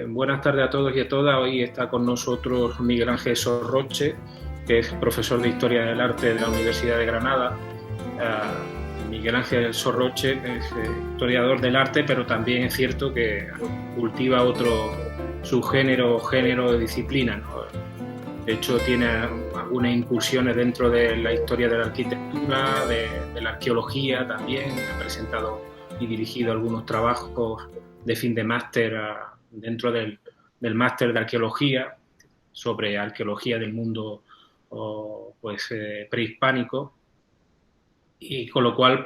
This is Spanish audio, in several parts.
Buenas tardes a todos y a todas. Hoy está con nosotros Miguel Ángel Sorroche, que es profesor de Historia del Arte de la Universidad de Granada. Miguel Ángel Sorroche es historiador del arte, pero también es cierto que cultiva otro subgénero o género de disciplina, ¿no? De hecho, tiene algunas incursiones dentro de la historia de la arquitectura, de la arqueología también. Ha presentado y dirigido algunos trabajos de fin de máster dentro del máster de arqueología, sobre arqueología del mundo prehispánico, y con lo cual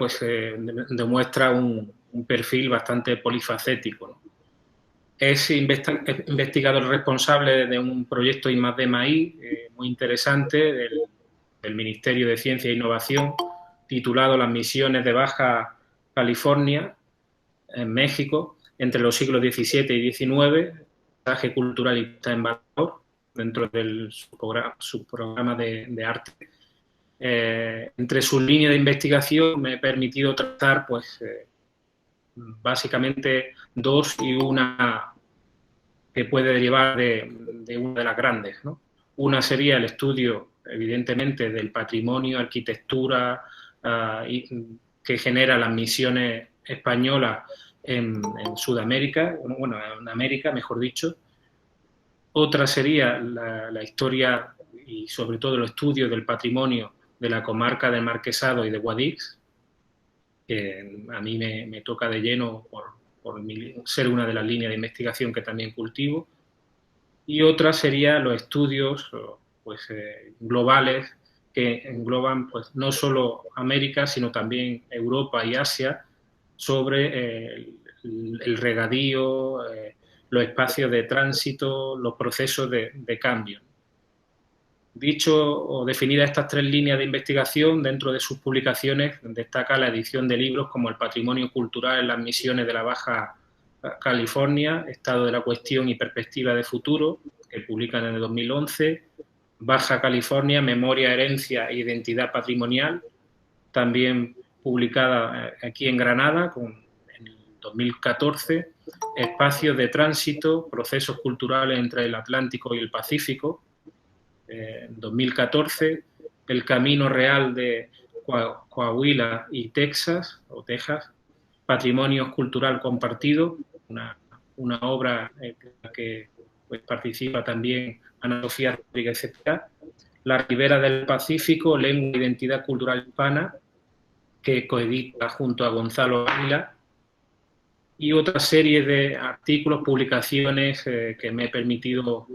demuestra un perfil bastante polifacético, ¿no? Es investigador responsable de un proyecto I+D+I muy interesante del Ministerio de Ciencia e Innovación, titulado Las misiones de Baja California en México entre los siglos XVII y XIX, mensaje cultural y puesta en valor dentro del subprograma de arte. Entre sus líneas de investigación me he permitido tratar básicamente dos, y una que puede derivar de una de las grandes, ¿no? Una sería el estudio, evidentemente, del patrimonio, arquitectura, que genera las misiones españolas en Sudamérica, bueno, en América, mejor dicho. Otra sería la historia y sobre todo el estudio del patrimonio de la comarca del Marquesado y de Guadix, que a mí me toca de lleno por ser una de las líneas de investigación que también cultivo. Y otra sería los estudios globales que engloban no solo América, sino también Europa y Asia, sobre el regadío, los espacios de tránsito, los procesos de cambio. Dicho o definidas estas tres líneas de investigación, dentro de sus publicaciones destaca la edición de libros como El patrimonio cultural en las misiones de la Baja California, Estado de la cuestión y perspectiva de futuro, que publican en el 2011, Baja California, Memoria, herencia e identidad patrimonial, también publicada aquí en Granada en el 2014, Espacios de tránsito, procesos culturales entre el Atlántico y el Pacífico, en 2014, El camino real de Coahuila y Texas, Patrimonio cultural compartido, una obra en la que participa también Ana Sofía Rodríguez Cepeda, La Ribera del Pacífico, lengua e identidad cultural hispana, que coedita junto a Gonzalo Ávila, y otra serie de artículos, publicaciones que me he permitido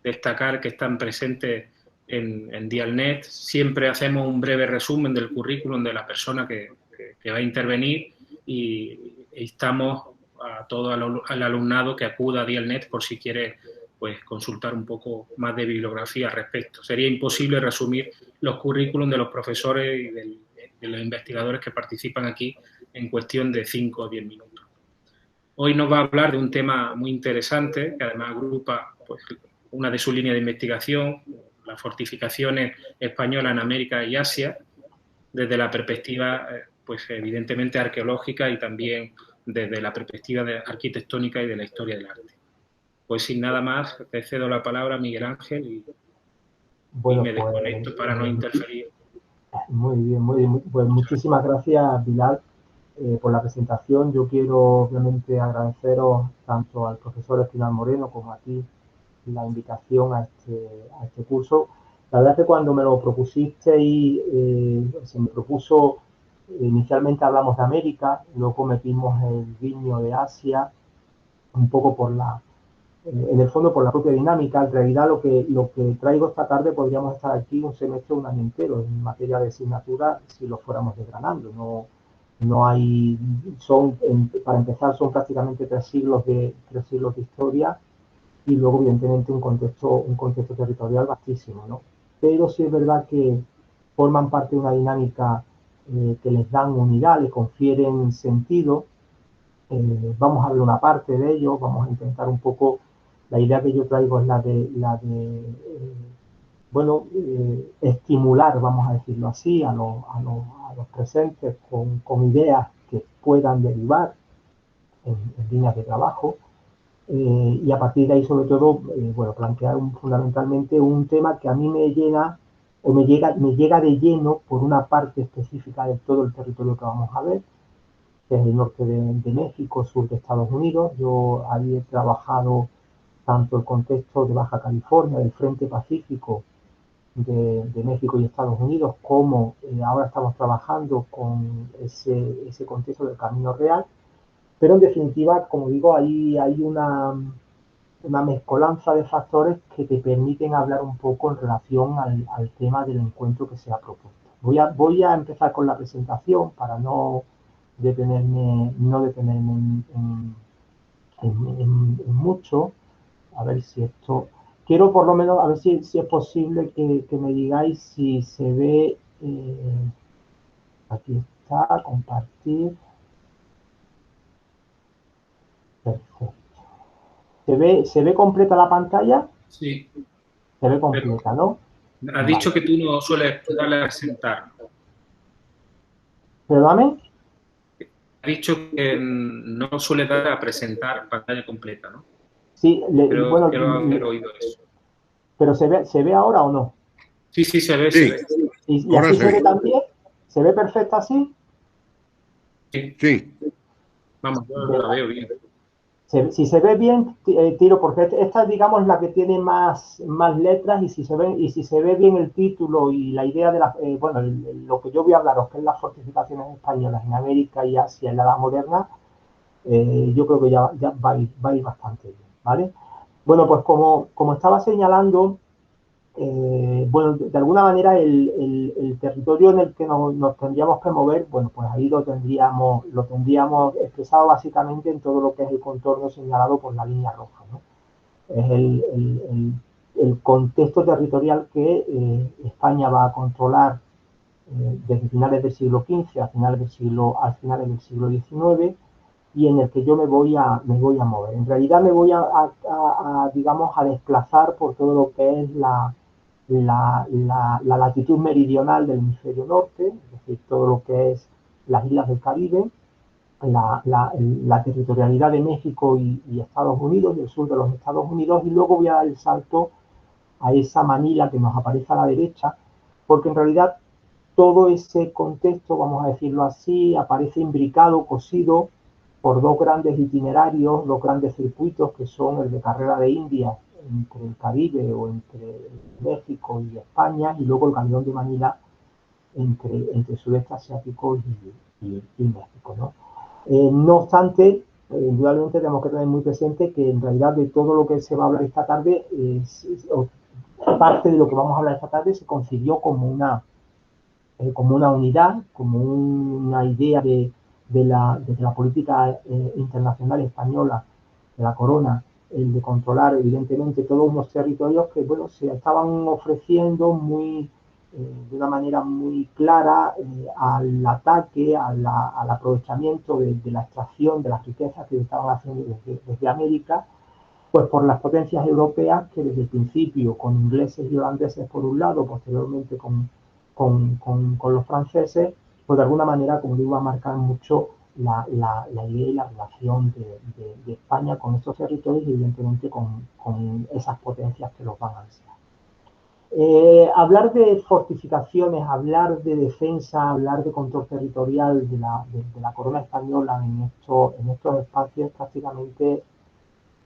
destacar, que están presentes en Dialnet. Siempre hacemos un breve resumen del currículum de la persona que va a intervenir, y instamos a todo el alumnado que acuda a Dialnet por si quiere consultar un poco más de bibliografía al respecto. Sería imposible resumir los currículums de los profesores y de los investigadores que participan aquí en cuestión de 5 o 10 minutos. Hoy nos va a hablar de un tema muy interesante, que además agrupa una de sus líneas de investigación, las fortificaciones españolas en América y Asia, desde la perspectiva evidentemente arqueológica y también desde la perspectiva arquitectónica y de la historia del arte. Pues sin nada más, te cedo la palabra, Miguel Ángel, y me desconecto para no interferir. Muy bien. Pues muchísimas gracias, Bilal, por la presentación. Yo quiero obviamente agradeceros tanto al profesor Espinal Moreno como a ti la invitación a este curso. La verdad es que cuando me lo propusiste se me propuso, inicialmente hablamos de América, luego metimos el guiño de Asia, un poco en el fondo por la propia dinámica. En realidad lo que traigo esta tarde podríamos estar aquí un semestre, un año entero en materia de asignatura si lo fuéramos desgranando. No hay, para empezar son prácticamente 3 siglos de historia, y luego evidentemente un contexto territorial vastísimo, ¿no? Pero sí es verdad que forman parte de una dinámica que les dan unidad, les confieren sentido. Vamos a ver una parte de ello, vamos a intentar un poco. La idea que yo traigo es la de estimular, vamos a decirlo así, a los presentes con ideas que puedan derivar en líneas de trabajo. y a partir de ahí, sobre todo, bueno, plantear fundamentalmente un tema que a mí me llena o me llega de lleno por una parte específica de todo el territorio que vamos a ver, que es el norte de México, sur de Estados Unidos. Yo ahí he trabajado tanto el contexto de Baja California, del Frente Pacífico de México y Estados Unidos, como ahora estamos trabajando con ese contexto del Camino Real. Pero en definitiva, como digo, ahí hay una mezcolanza de factores que te permiten hablar un poco en relación al tema del encuentro que se ha propuesto. Voy a empezar con la presentación para no detenerme en mucho. A ver si esto... Quiero por lo menos, a ver si es posible que me digáis si se ve... aquí está, compartir. Perfecto. ¿Se ve completa la pantalla? Sí. Se ve completa, ¿no? Has dicho que tú no sueles darle a presentar. ¿Perdóname? Has dicho que no sueles dar a presentar pantalla completa, ¿no? Sí, Pero bueno, quiero haber oído eso. pero ¿se ve ahora o no? Sí, sí, se ve, Sí. se ve. ¿Y así se ve también? ¿Se ve perfecto así? Sí. Sí. Vamos, yo la veo bien. Si se ve bien, tiro, porque esta es, digamos, la que tiene más letras, y si se ve bien el título y la idea de bueno, lo que yo voy a hablaros, que es las fortificaciones españolas en América y Asia en la Edad Moderna, yo creo que ya va a ir bastante bien, ¿vale? Bueno, pues como estaba señalando, bueno, de alguna manera el territorio en el que nos tendríamos que mover, bueno, pues ahí lo tendríamos expresado básicamente en todo lo que es el contorno señalado por la línea roja, ¿no? Es el contexto territorial que España va a controlar desde finales del siglo XV a finales del siglo XIX, y en el que yo me voy a mover. En realidad me voy digamos, a desplazar por todo lo que es la latitud meridional del hemisferio norte, es decir, todo lo que es las islas del Caribe, la territorialidad de México y Estados Unidos, y el sur de los Estados Unidos, y luego voy a dar el salto a esa Manila que nos aparece a la derecha, porque en realidad todo ese contexto, vamos a decirlo así, aparece imbricado, cosido por dos grandes itinerarios, dos grandes circuitos, que son el de Carrera de Indias entre el Caribe o entre México y España, y luego el Cañón de Manila entre el sudeste asiático y México, ¿no? No obstante, indudablemente tenemos que tener muy presente que en realidad de todo lo que se va a hablar esta tarde, parte de lo que vamos a hablar esta tarde se concibió como una unidad, como una idea de la política internacional española, de la corona, el de controlar evidentemente todos unos territorios que, bueno, se estaban ofreciendo de una manera muy clara al ataque, al aprovechamiento de la extracción de las riquezas que estaban haciendo desde América, pues por las potencias europeas que desde el principio, con ingleses y holandeses por un lado, posteriormente con los franceses, pues de alguna manera, como digo, va a marcar mucho la idea y la relación de España con estos territorios, y evidentemente con esas potencias que los van a ansiar. Hablar de fortificaciones, hablar de defensa, hablar de control territorial de la corona española en estos espacios, prácticamente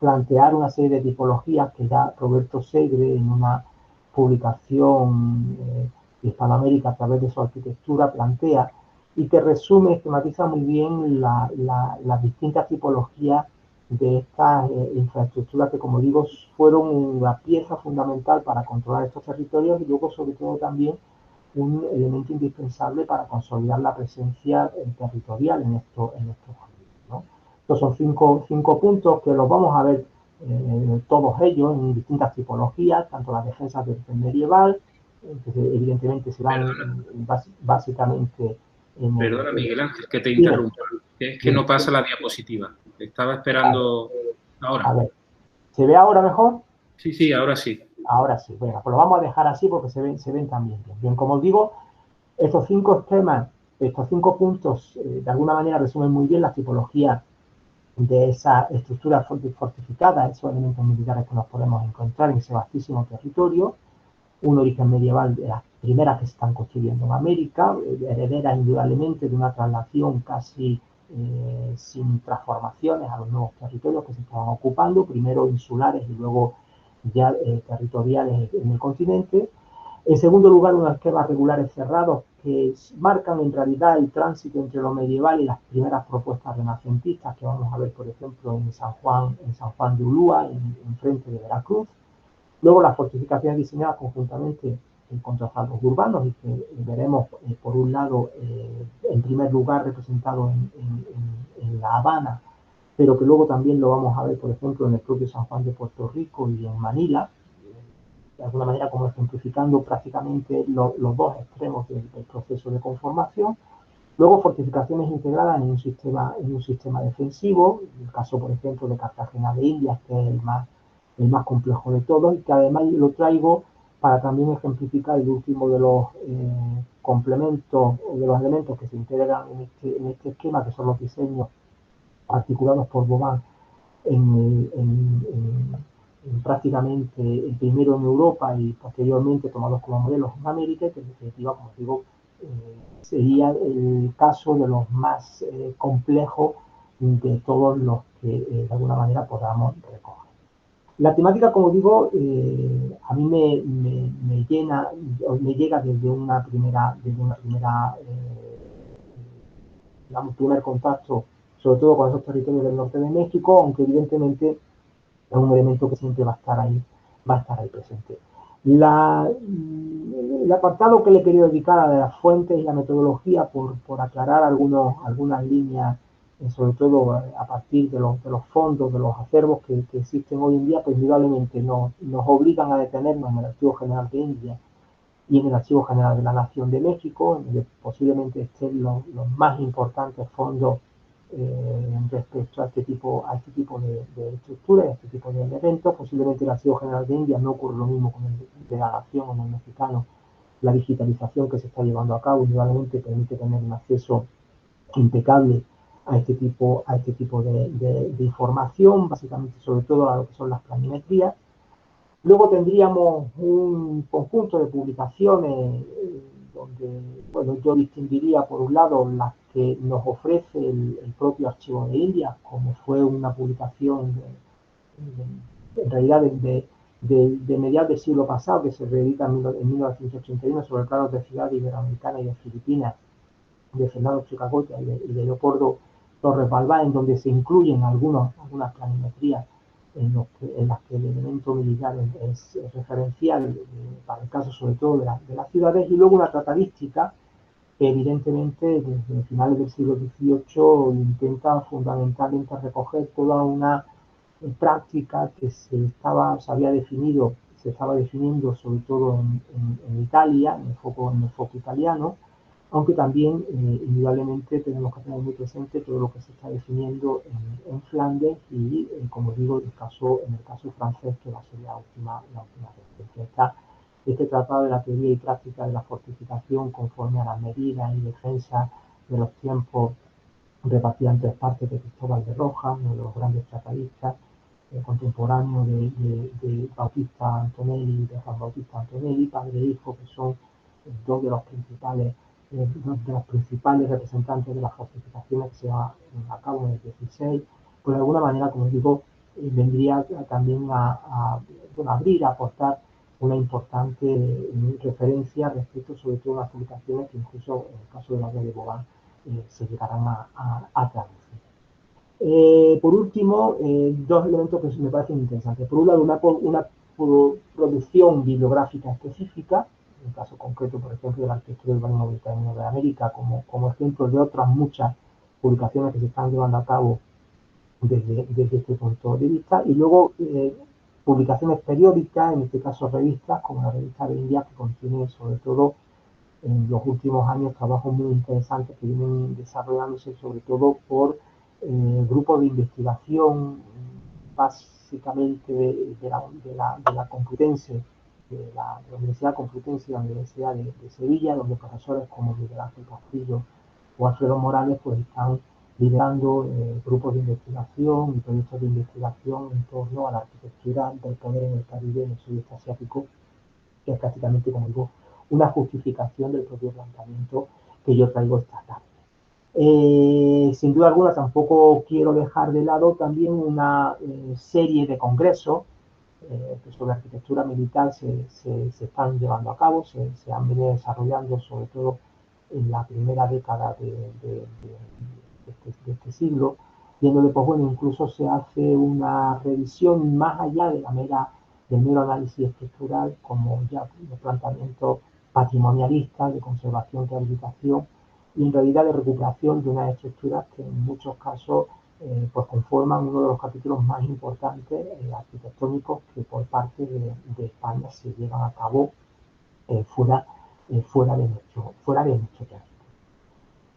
plantear una serie de tipologías que ya Roberto Segre, en una publicación Hispanoamérica a través de su arquitectura, plantea, y que resume, esquematiza muy bien las distintas tipologías de estas infraestructuras que, como digo, fueron una pieza fundamental para controlar estos territorios, y luego, sobre todo, también un elemento indispensable para consolidar la presencia territorial en estos ámbitos, ¿no? Estos son cinco puntos que los vamos a ver todos ellos en distintas tipologías, tanto las defensas del medieval, que evidentemente se dan básicamente en Perdona, Miguel Ángel, que te Dime, interrumpa. Es que dime. no pasa la diapositiva. Estaba esperando A ahora. ver, ¿se ve ahora mejor? Sí, sí, ahora sí. Ahora sí. Bueno, pues lo vamos a dejar así porque se ven también bien. Bien, como os digo, estos cinco esquemas, estos 5 puntos, de alguna manera resumen muy bien las tipologías de esa estructura fortificada, esos elementos militares que nos podemos encontrar en ese vastísimo territorio, un origen medieval de las primeras que se están construyendo en América, heredera indudablemente de una traslación casi sin transformaciones a los nuevos territorios que se estaban ocupando, primero insulares y luego ya territoriales en el continente. En segundo lugar, unos esquemas regulares cerrados que marcan en realidad el tránsito entre lo medieval y las primeras propuestas renacentistas que vamos a ver, por ejemplo, en San Juan de Ulúa, en frente de Veracruz. Luego las fortificaciones diseñadas conjuntamente con trazados urbanos y que veremos, por un lado, en primer lugar representado en La Habana, pero que luego también lo vamos a ver, por ejemplo, en el propio San Juan de Puerto Rico y en Manila, de alguna manera como ejemplificando prácticamente los dos extremos del proceso de conformación. Luego fortificaciones integradas en un sistema defensivo, el caso por ejemplo de Cartagena de Indias, que es el más complejo de todos, y que además lo traigo para también ejemplificar el último de los complementos o de los elementos que se integran en este esquema, que son los diseños articulados por Vauban en prácticamente el primero en Europa y posteriormente tomados como modelos en América, que en definitiva, como digo, sería el caso de los más complejos de todos los que de alguna manera podamos recoger. La temática, como digo, a mí me llena, me llega desde una primera digamos, primer contacto, sobre todo con esos territorios del norte de México, aunque evidentemente es un elemento que siempre va a estar ahí presente. El apartado que le he querido dedicar a las fuentes y la metodología por aclarar algunas líneas, sobre todo a partir de los fondos, de los acervos que existen hoy en día, pues indudablemente nos obligan a detenernos en el Archivo General de India y en el Archivo General de la Nación de México, donde posiblemente estén los más importantes fondos respecto a este tipo de estructuras, a este tipo de eventos. Posiblemente el Archivo General de India no ocurre lo mismo con el de la Nación o en el mexicano. La digitalización que se está llevando a cabo indudablemente permite tener un acceso impecable a este tipo de información, básicamente sobre todo a lo que son las planimetrías. Luego tendríamos un conjunto de publicaciones donde, bueno, yo distinguiría por un lado las que nos ofrece el propio Archivo de India, como fue una publicación en realidad de mediados del siglo pasado, que se reedita en 1981 sobre planos de ciudad iberoamericana y de Filipinas, de Fernando Chicagoya y de Leopoldo Torres Balbá, en donde se incluyen algunas planimetrías en las que el elemento militar es referencial para el caso sobre todo de las ciudades, y luego una tratadística que evidentemente desde finales del siglo XVIII intenta fundamentalmente recoger toda una práctica que se estaba definiendo sobre todo en Italia, en el foco italiano, aunque también indudablemente tenemos que tener muy presente todo lo que se está definiendo en Flandes y, como digo, en el caso francés, que va a ser la última referencia. Este tratado de la teoría y práctica de la fortificación conforme a las medidas y defensa de los tiempos repartida en tres partes de Cristóbal de Rojas, uno de los grandes tratadistas contemporáneos de Bautista Antonelli y de Juan Bautista Antonelli, padre e hijo, que son dos de los principales representantes de las fortificaciones que se va a cabo en el 16, pues de alguna manera, como digo, vendría también a abrir, a aportar una importante referencia respecto sobre todo a las publicaciones que incluso en el caso de la de Vauban se llegarán a traducir. Por último, dos elementos que me parecen interesantes. Por un lado, una producción bibliográfica específica, en el caso concreto, por ejemplo, de la arquitectura del Urbanismo Británico de América, como ejemplo de otras muchas publicaciones que se están llevando a cabo desde este punto de vista. Y luego, publicaciones periódicas, en este caso revistas, como la revista de India, que contiene sobre todo en los últimos años trabajos muy interesantes que vienen desarrollándose sobre todo por grupos de investigación básicamente de la Complutense, de la Universidad Complutense y la Universidad de Sevilla, donde profesores como Miguel Ángel Castillo o Alfredo Morales pues están liderando grupos de investigación y proyectos de investigación en torno a la arquitectura del poder en el Caribe y en el sudeste asiático, que es prácticamente, como digo, una justificación del propio planteamiento que yo traigo esta tarde. Sin duda alguna, tampoco quiero dejar de lado también una serie de congresos que sobre arquitectura militar se están llevando a cabo, se han venido desarrollando sobre todo en la primera década de este siglo, y en donde, pues bueno, incluso se hace una revisión más allá de del mero análisis estructural, como ya de planteamiento patrimonialista, de conservación, rehabilitación, y en realidad de recuperación de unas estructuras que en muchos casos pues conforman uno de los capítulos más importantes arquitectónicos que por parte de España se llevan a cabo fuera de nuestro territorio.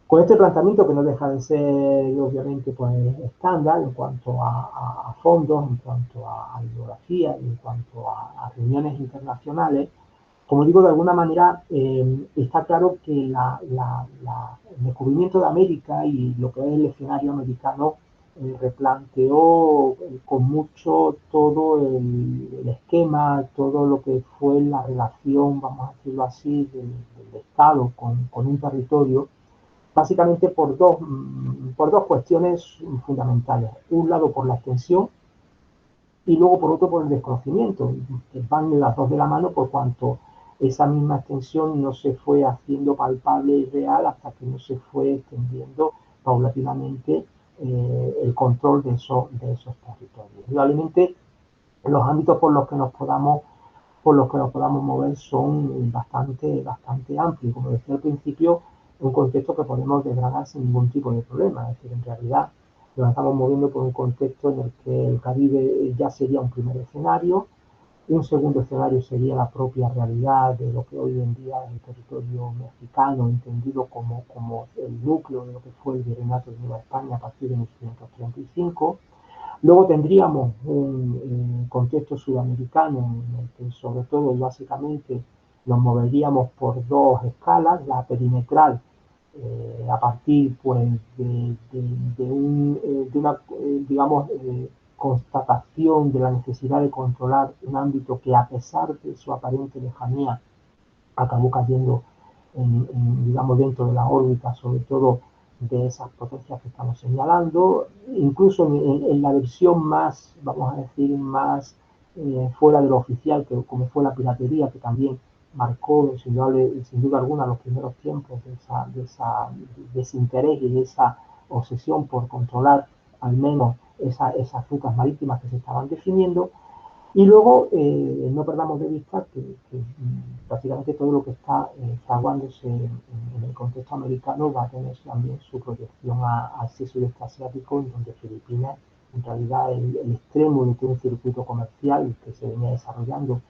Con este planteamiento, que no deja de ser obviamente pues estándar en cuanto a fondos, en cuanto a bibliografía, en cuanto a reuniones internacionales, como digo, de alguna manera está claro que el descubrimiento de América y lo que es el escenario americano replanteó con mucho todo el esquema, todo lo que fue la relación, vamos a decirlo así, del Estado con un territorio, básicamente por dos cuestiones fundamentales. Un lado, por la extensión, y luego por otro por el desconocimiento, que van las dos de la mano, por cuanto esa misma extensión no se fue haciendo palpable y real hasta que no se fue extendiendo paulatinamente el control de esos territorios. Realmente los ámbitos por los que nos podamos mover son bastante amplios. Como decía al principio, un contexto que podemos desgranar sin ningún tipo de problema. Es decir, en realidad nos estamos moviendo por un contexto en el que el Caribe ya sería un primer escenario, un segundo escenario sería la propia realidad de lo que hoy en día es el territorio mexicano, entendido como el núcleo de lo que fue el Virreinato de Nueva España a partir de 1535. Luego tendríamos un contexto sudamericano en el que sobre todo básicamente nos moveríamos por dos escalas, la perimetral a partir pues de una digamos constatación de la necesidad de controlar un ámbito que, a pesar de su aparente lejanía, acabó cayendo digamos dentro de la órbita sobre todo de esas potencias que estamos señalando, incluso en la versión más, vamos a decir, más fuera de lo oficial, que como fue la piratería, que también marcó sin duda alguna los primeros tiempos de ese interés y de esa obsesión por controlar al menos esas rutas marítimas que se estaban definiendo. Y luego no perdamos de vista que prácticamente todo lo que está fraguándose en el contexto americano va a tener también su proyección hacia el sudeste asiático, en donde Filipinas, en realidad el extremo de todo un circuito comercial que se venía desarrollando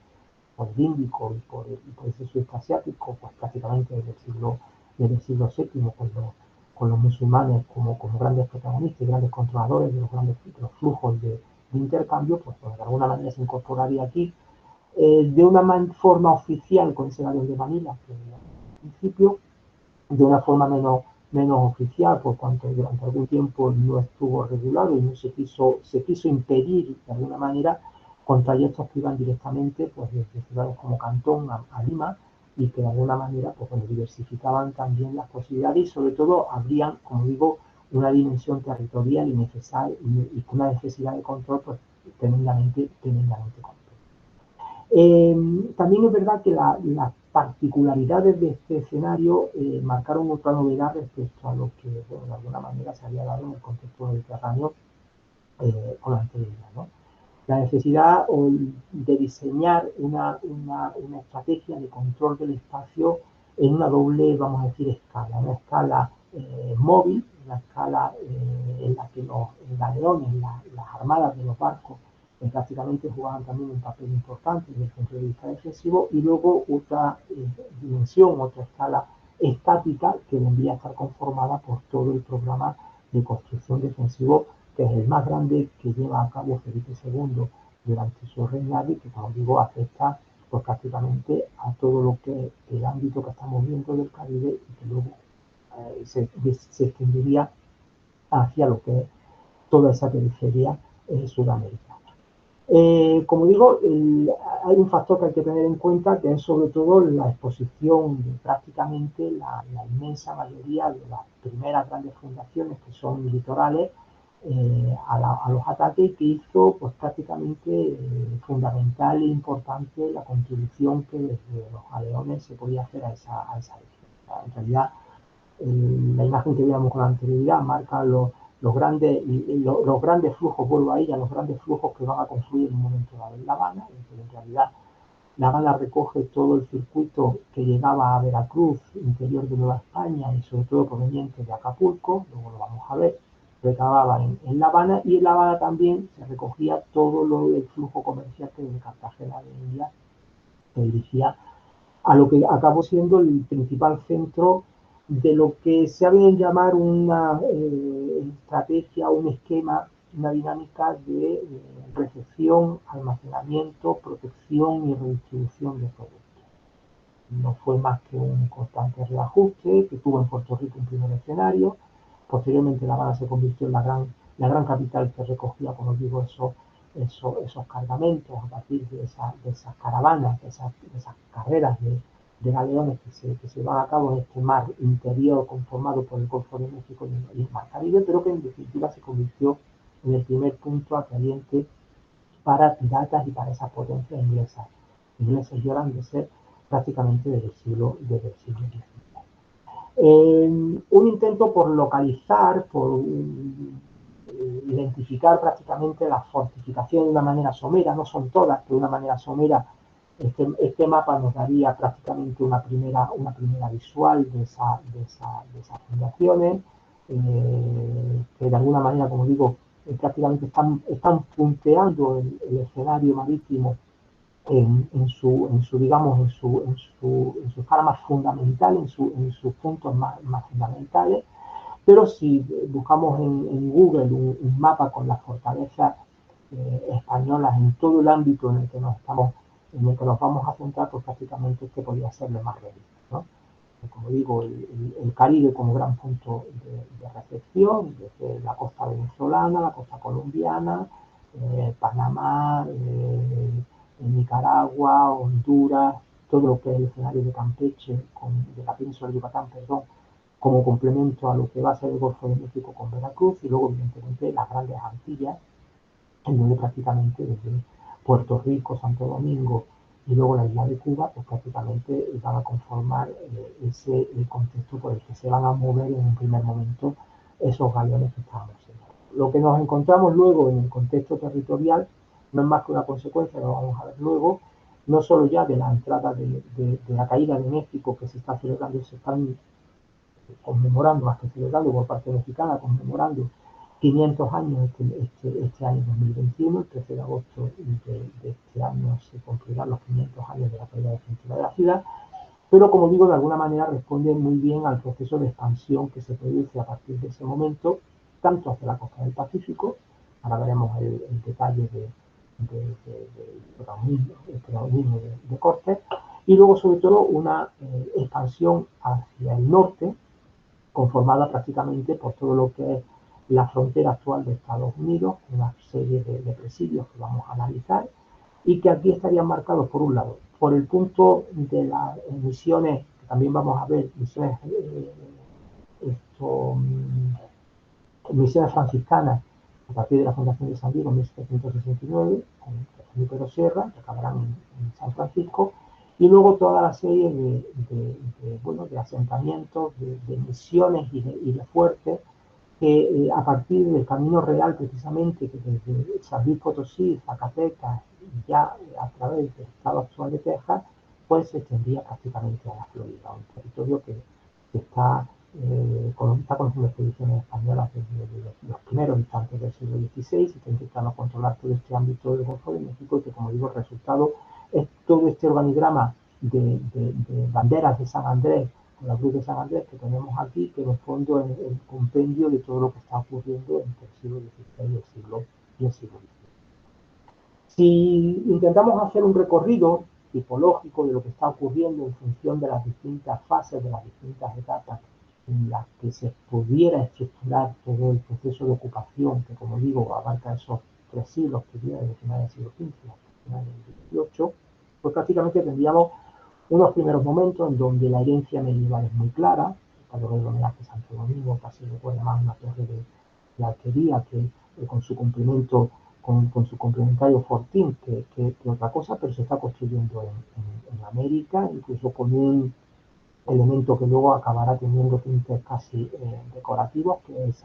por el Índico y por ese sudeste asiático, pues prácticamente desde el siglo VII, con los musulmanes como grandes protagonistas y grandes controladores de los flujos de intercambio, pues de alguna manera se incorporaría aquí de una forma oficial con ese avión de Manila, que al principio, de una forma menos oficial, por cuanto durante algún tiempo no estuvo regulado y no se quiso impedir de alguna manera con trayectos que iban directamente pues, desde ciudades como Cantón a Lima, y que de alguna manera pues, bueno, diversificaban también las posibilidades y sobre todo abrían, como digo, una dimensión territorial y con una necesidad de control pues, tremendamente compleja. También es verdad que las particularidades de este escenario marcaron otra novedad respecto a lo que bueno, de alguna manera se había dado en el contexto mediterráneo con anterioridad, ¿no? La necesidad de diseñar una estrategia de control del espacio en una doble, vamos a decir, escala. Una escala móvil, una escala en la que los galeones, las armadas de los barcos, prácticamente jugaban también un papel importante desde el punto de vista defensivo, y luego otra dimensión, otra escala estática que vendría a estar conformada por todo el programa de construcción defensivo, que es el más grande que lleva a cabo Felipe II durante su reinado y que, como digo, afecta pues, prácticamente a todo lo que el ámbito que estamos viendo del Caribe y que luego se extendería hacia lo que es toda esa periferia sudamericana. Como digo, hay un factor que hay que tener en cuenta, que es sobre todo la exposición de prácticamente la inmensa mayoría de las primeras grandes fundaciones que son litorales a los ataques, que hizo pues prácticamente fundamental e importante la contribución que desde los galeones se podía hacer a esa región. En realidad, la imagen que veíamos con anterioridad marca los grandes flujos, vuelvo a ella, los grandes flujos que van a confluir en un momento dado en La Habana. En realidad, La Habana recoge todo el circuito que llegaba a Veracruz, interior de Nueva España y sobre todo proveniente de Acapulco, luego lo vamos a ver, recababa en La Habana, y en La Habana también se recogía todo el flujo comercial que desde Cartagena de India se dirigía a lo que acabó siendo el principal centro de lo que se ha de llamar una estrategia, un esquema, una dinámica de recepción, almacenamiento, protección y redistribución de productos. No fue más que un constante reajuste que tuvo en Puerto Rico un primer escenario. Posteriormente La Habana se convirtió en la gran capital que recogía, como digo, esos cargamentos a partir de esas caravanas, de esas carreras de galeones que se van a cabo en este mar interior conformado por el Golfo de México y el Mar Caribe, pero que en definitiva se convirtió en el primer punto atrayente para piratas y para esas potencias inglesas. Ingleses y holandeses prácticamente desde el siglo XIX. Un intento por localizar, por identificar prácticamente las fortificaciones de una manera somera, no son todas, pero de una manera somera. Este mapa nos daría prácticamente una primera visual de esas fundaciones, que de alguna manera, como digo, prácticamente están punteando el escenario marítimo en su cara más fundamental, en sus puntos más fundamentales. Pero si buscamos en Google un mapa con las fortalezas españolas en todo el ámbito en el que nos vamos a centrar, pues prácticamente este podría ser lo más realista, ¿no? Como digo, el Caribe como gran punto de recepción, desde la costa venezolana, la costa colombiana, Panamá, Nicaragua, Honduras, todo lo que es el escenario de Campeche, de la península de Yucatán, perdón, como complemento a lo que va a ser el Golfo de México con Veracruz, y luego evidentemente las grandes Antillas, en donde prácticamente desde Puerto Rico, Santo Domingo y luego la isla de Cuba, pues prácticamente van a conformar ese contexto por el que se van a mover en un primer momento esos galeones que estábamos señalando. Lo que nos encontramos luego en el contexto territorial no es más que una consecuencia, lo vamos a ver luego, no solo ya de la entrada de la caída de México que se está celebrando, se están conmemorando, más que celebrando por parte mexicana, conmemorando 500 años este año 2021, el 13 de agosto de este año se cumplirán los 500 años de la caída definitiva de la ciudad, pero como digo, de alguna manera responde muy bien al proceso de expansión que se produce a partir de ese momento, tanto hacia la costa del Pacífico, ahora veremos el detalle del protagonismo de Cortés, y luego sobre todo una expansión hacia el norte, conformada prácticamente por todo lo que es la frontera actual de Estados Unidos, una serie de presidios que vamos a analizar, y que aquí estarían marcados, por un lado, por el punto de las misiones, que también vamos a ver, misiones franciscanas, a partir de la fundación de San Diego en 1769, con Junípero Sierra, que acabarán en San Francisco, y luego toda la serie de asentamientos, de misiones y de fuertes, que a partir del Camino Real, precisamente, que desde San Luis Potosí, Zacatecas, ya a través del estado actual de Texas, pues se extendía prácticamente a la Florida, un territorio que está conociendo expediciones españolas desde los primeros instantes del siglo XVI, y está intentando controlar todo este ámbito del Golfo de México, y que, como digo, el resultado es todo este organigrama de banderas de San Andrés, con la Cruz de San Andrés que tenemos aquí, que en el fondo es el compendio de todo lo que está ocurriendo entre el siglo XVI y el siglo XIX. Si intentamos hacer un recorrido tipológico de lo que está ocurriendo en función de las distintas fases, de las distintas etapas en la que se pudiera estructurar todo el proceso de ocupación, que como digo, abarca esos 3 siglos que viene desde finales del siglo XV hasta finales del XVIII, pues prácticamente tendríamos unos primeros momentos en donde la herencia medieval es muy clara, la torre de homenaje Santo Domingo casi recuerda más una torre de arquería que con su complemento, con su complementario fortín que otra cosa, pero se está construyendo en América, incluso con un elemento que luego acabará teniendo tintes casi decorativos, que es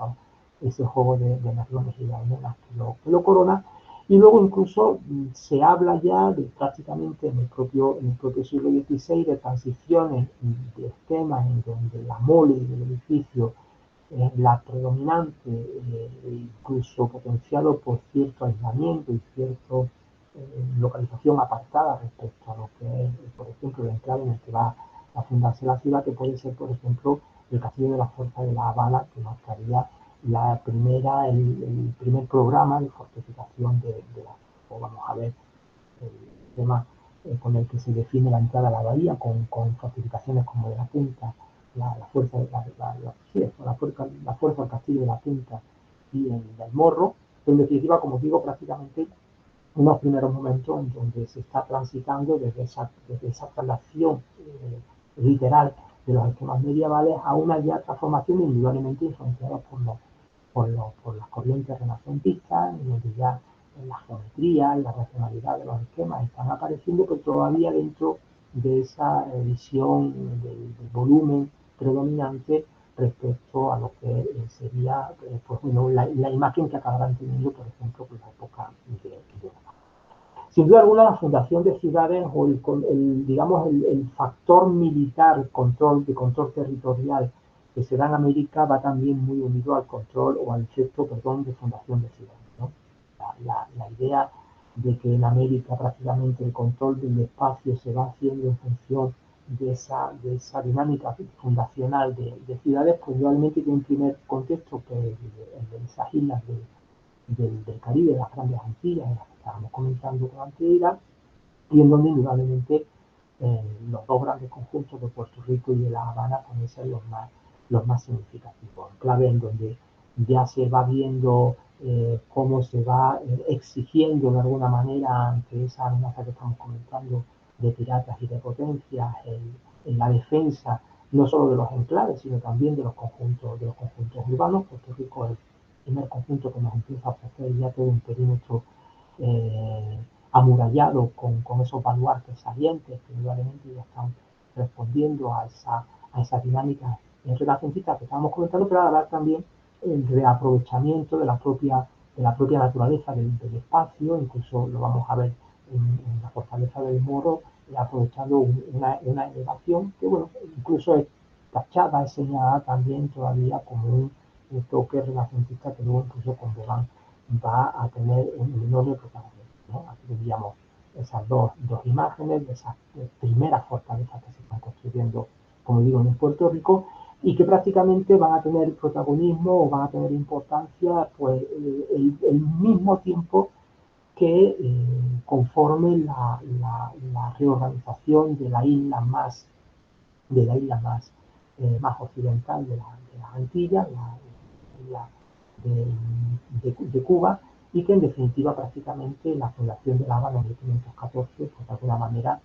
ese juego de naciones y de almenas que lo corona. Y luego incluso se habla ya de prácticamente en el propio siglo XVI de transiciones de esquemas en donde la mole del edificio es la predominante, incluso potenciado por cierto aislamiento y cierta localización apartada respecto a lo que es, por ejemplo, el enclave en el que va a fundarse la ciudad, que puede ser, por ejemplo, el Castillo de la Fuerza de La Habana, que marcaría el primer programa de fortificación de la ciudad. Vamos a ver el tema con el que se define la entrada a la bahía, con fortificaciones como de la Punta, la fuerza del Castillo de la Punta y el del Morro, que en definitiva, como digo, prácticamente unos primeros momentos en donde se está transitando desde esa traslación literal de los esquemas medievales a una ya transformación indudablemente influenciada por las corrientes renacentistas, en donde ya la geometría y la racionalidad de los esquemas están apareciendo, pero todavía dentro de esa visión del volumen predominante respecto a lo que sería pues, bueno, la imagen que acabarán teniendo, por ejemplo, por la época de sin duda alguna, la fundación de ciudades o digamos, el factor militar de control territorial que se da en América va también muy unido al control o al efecto, perdón, de fundación de ciudades, ¿no? La idea de que en América prácticamente el control del espacio se va haciendo en función de esa dinámica fundacional de ciudades, pues realmente tiene un primer contexto que es el de esas islas del Caribe, de las Grandes Antillas, en las que estábamos comentando con anterioridad, y en donde indudablemente los dos grandes conjuntos de Puerto Rico y de La Habana pueden ser los más significativos. Clave en donde ya se va viendo cómo se va exigiendo de alguna manera ante esa amenaza que estamos comentando de piratas y de potencias en la defensa no solo de los enclaves, sino también de los conjuntos urbanos. Puerto Rico es el primer conjunto que nos empieza a ofrecer ya todo un perímetro amurallado con esos baluartes salientes que indudablemente ya están respondiendo a esa dinámica renacentista que estábamos comentando, pero ahora también el reaprovechamiento de la propia naturaleza del espacio, incluso lo vamos a ver en la fortaleza del Morro, aprovechando una elevación que, bueno, incluso es tachada, es señalada también todavía como un toque renacentista que luego incluso con Bogán va a tener un enorme protagonismo, ¿no? Aquí tendríamos esas dos imágenes de esas primeras fortalezas que se están construyendo, como digo, en Puerto Rico, y que prácticamente van a tener protagonismo o van a tener importancia pues el mismo tiempo que conforme la reorganización de la isla más más occidental de las Antillas, la isla de Cuba, y que en definitiva prácticamente la fundación de La Habana en 1514, pues de alguna manera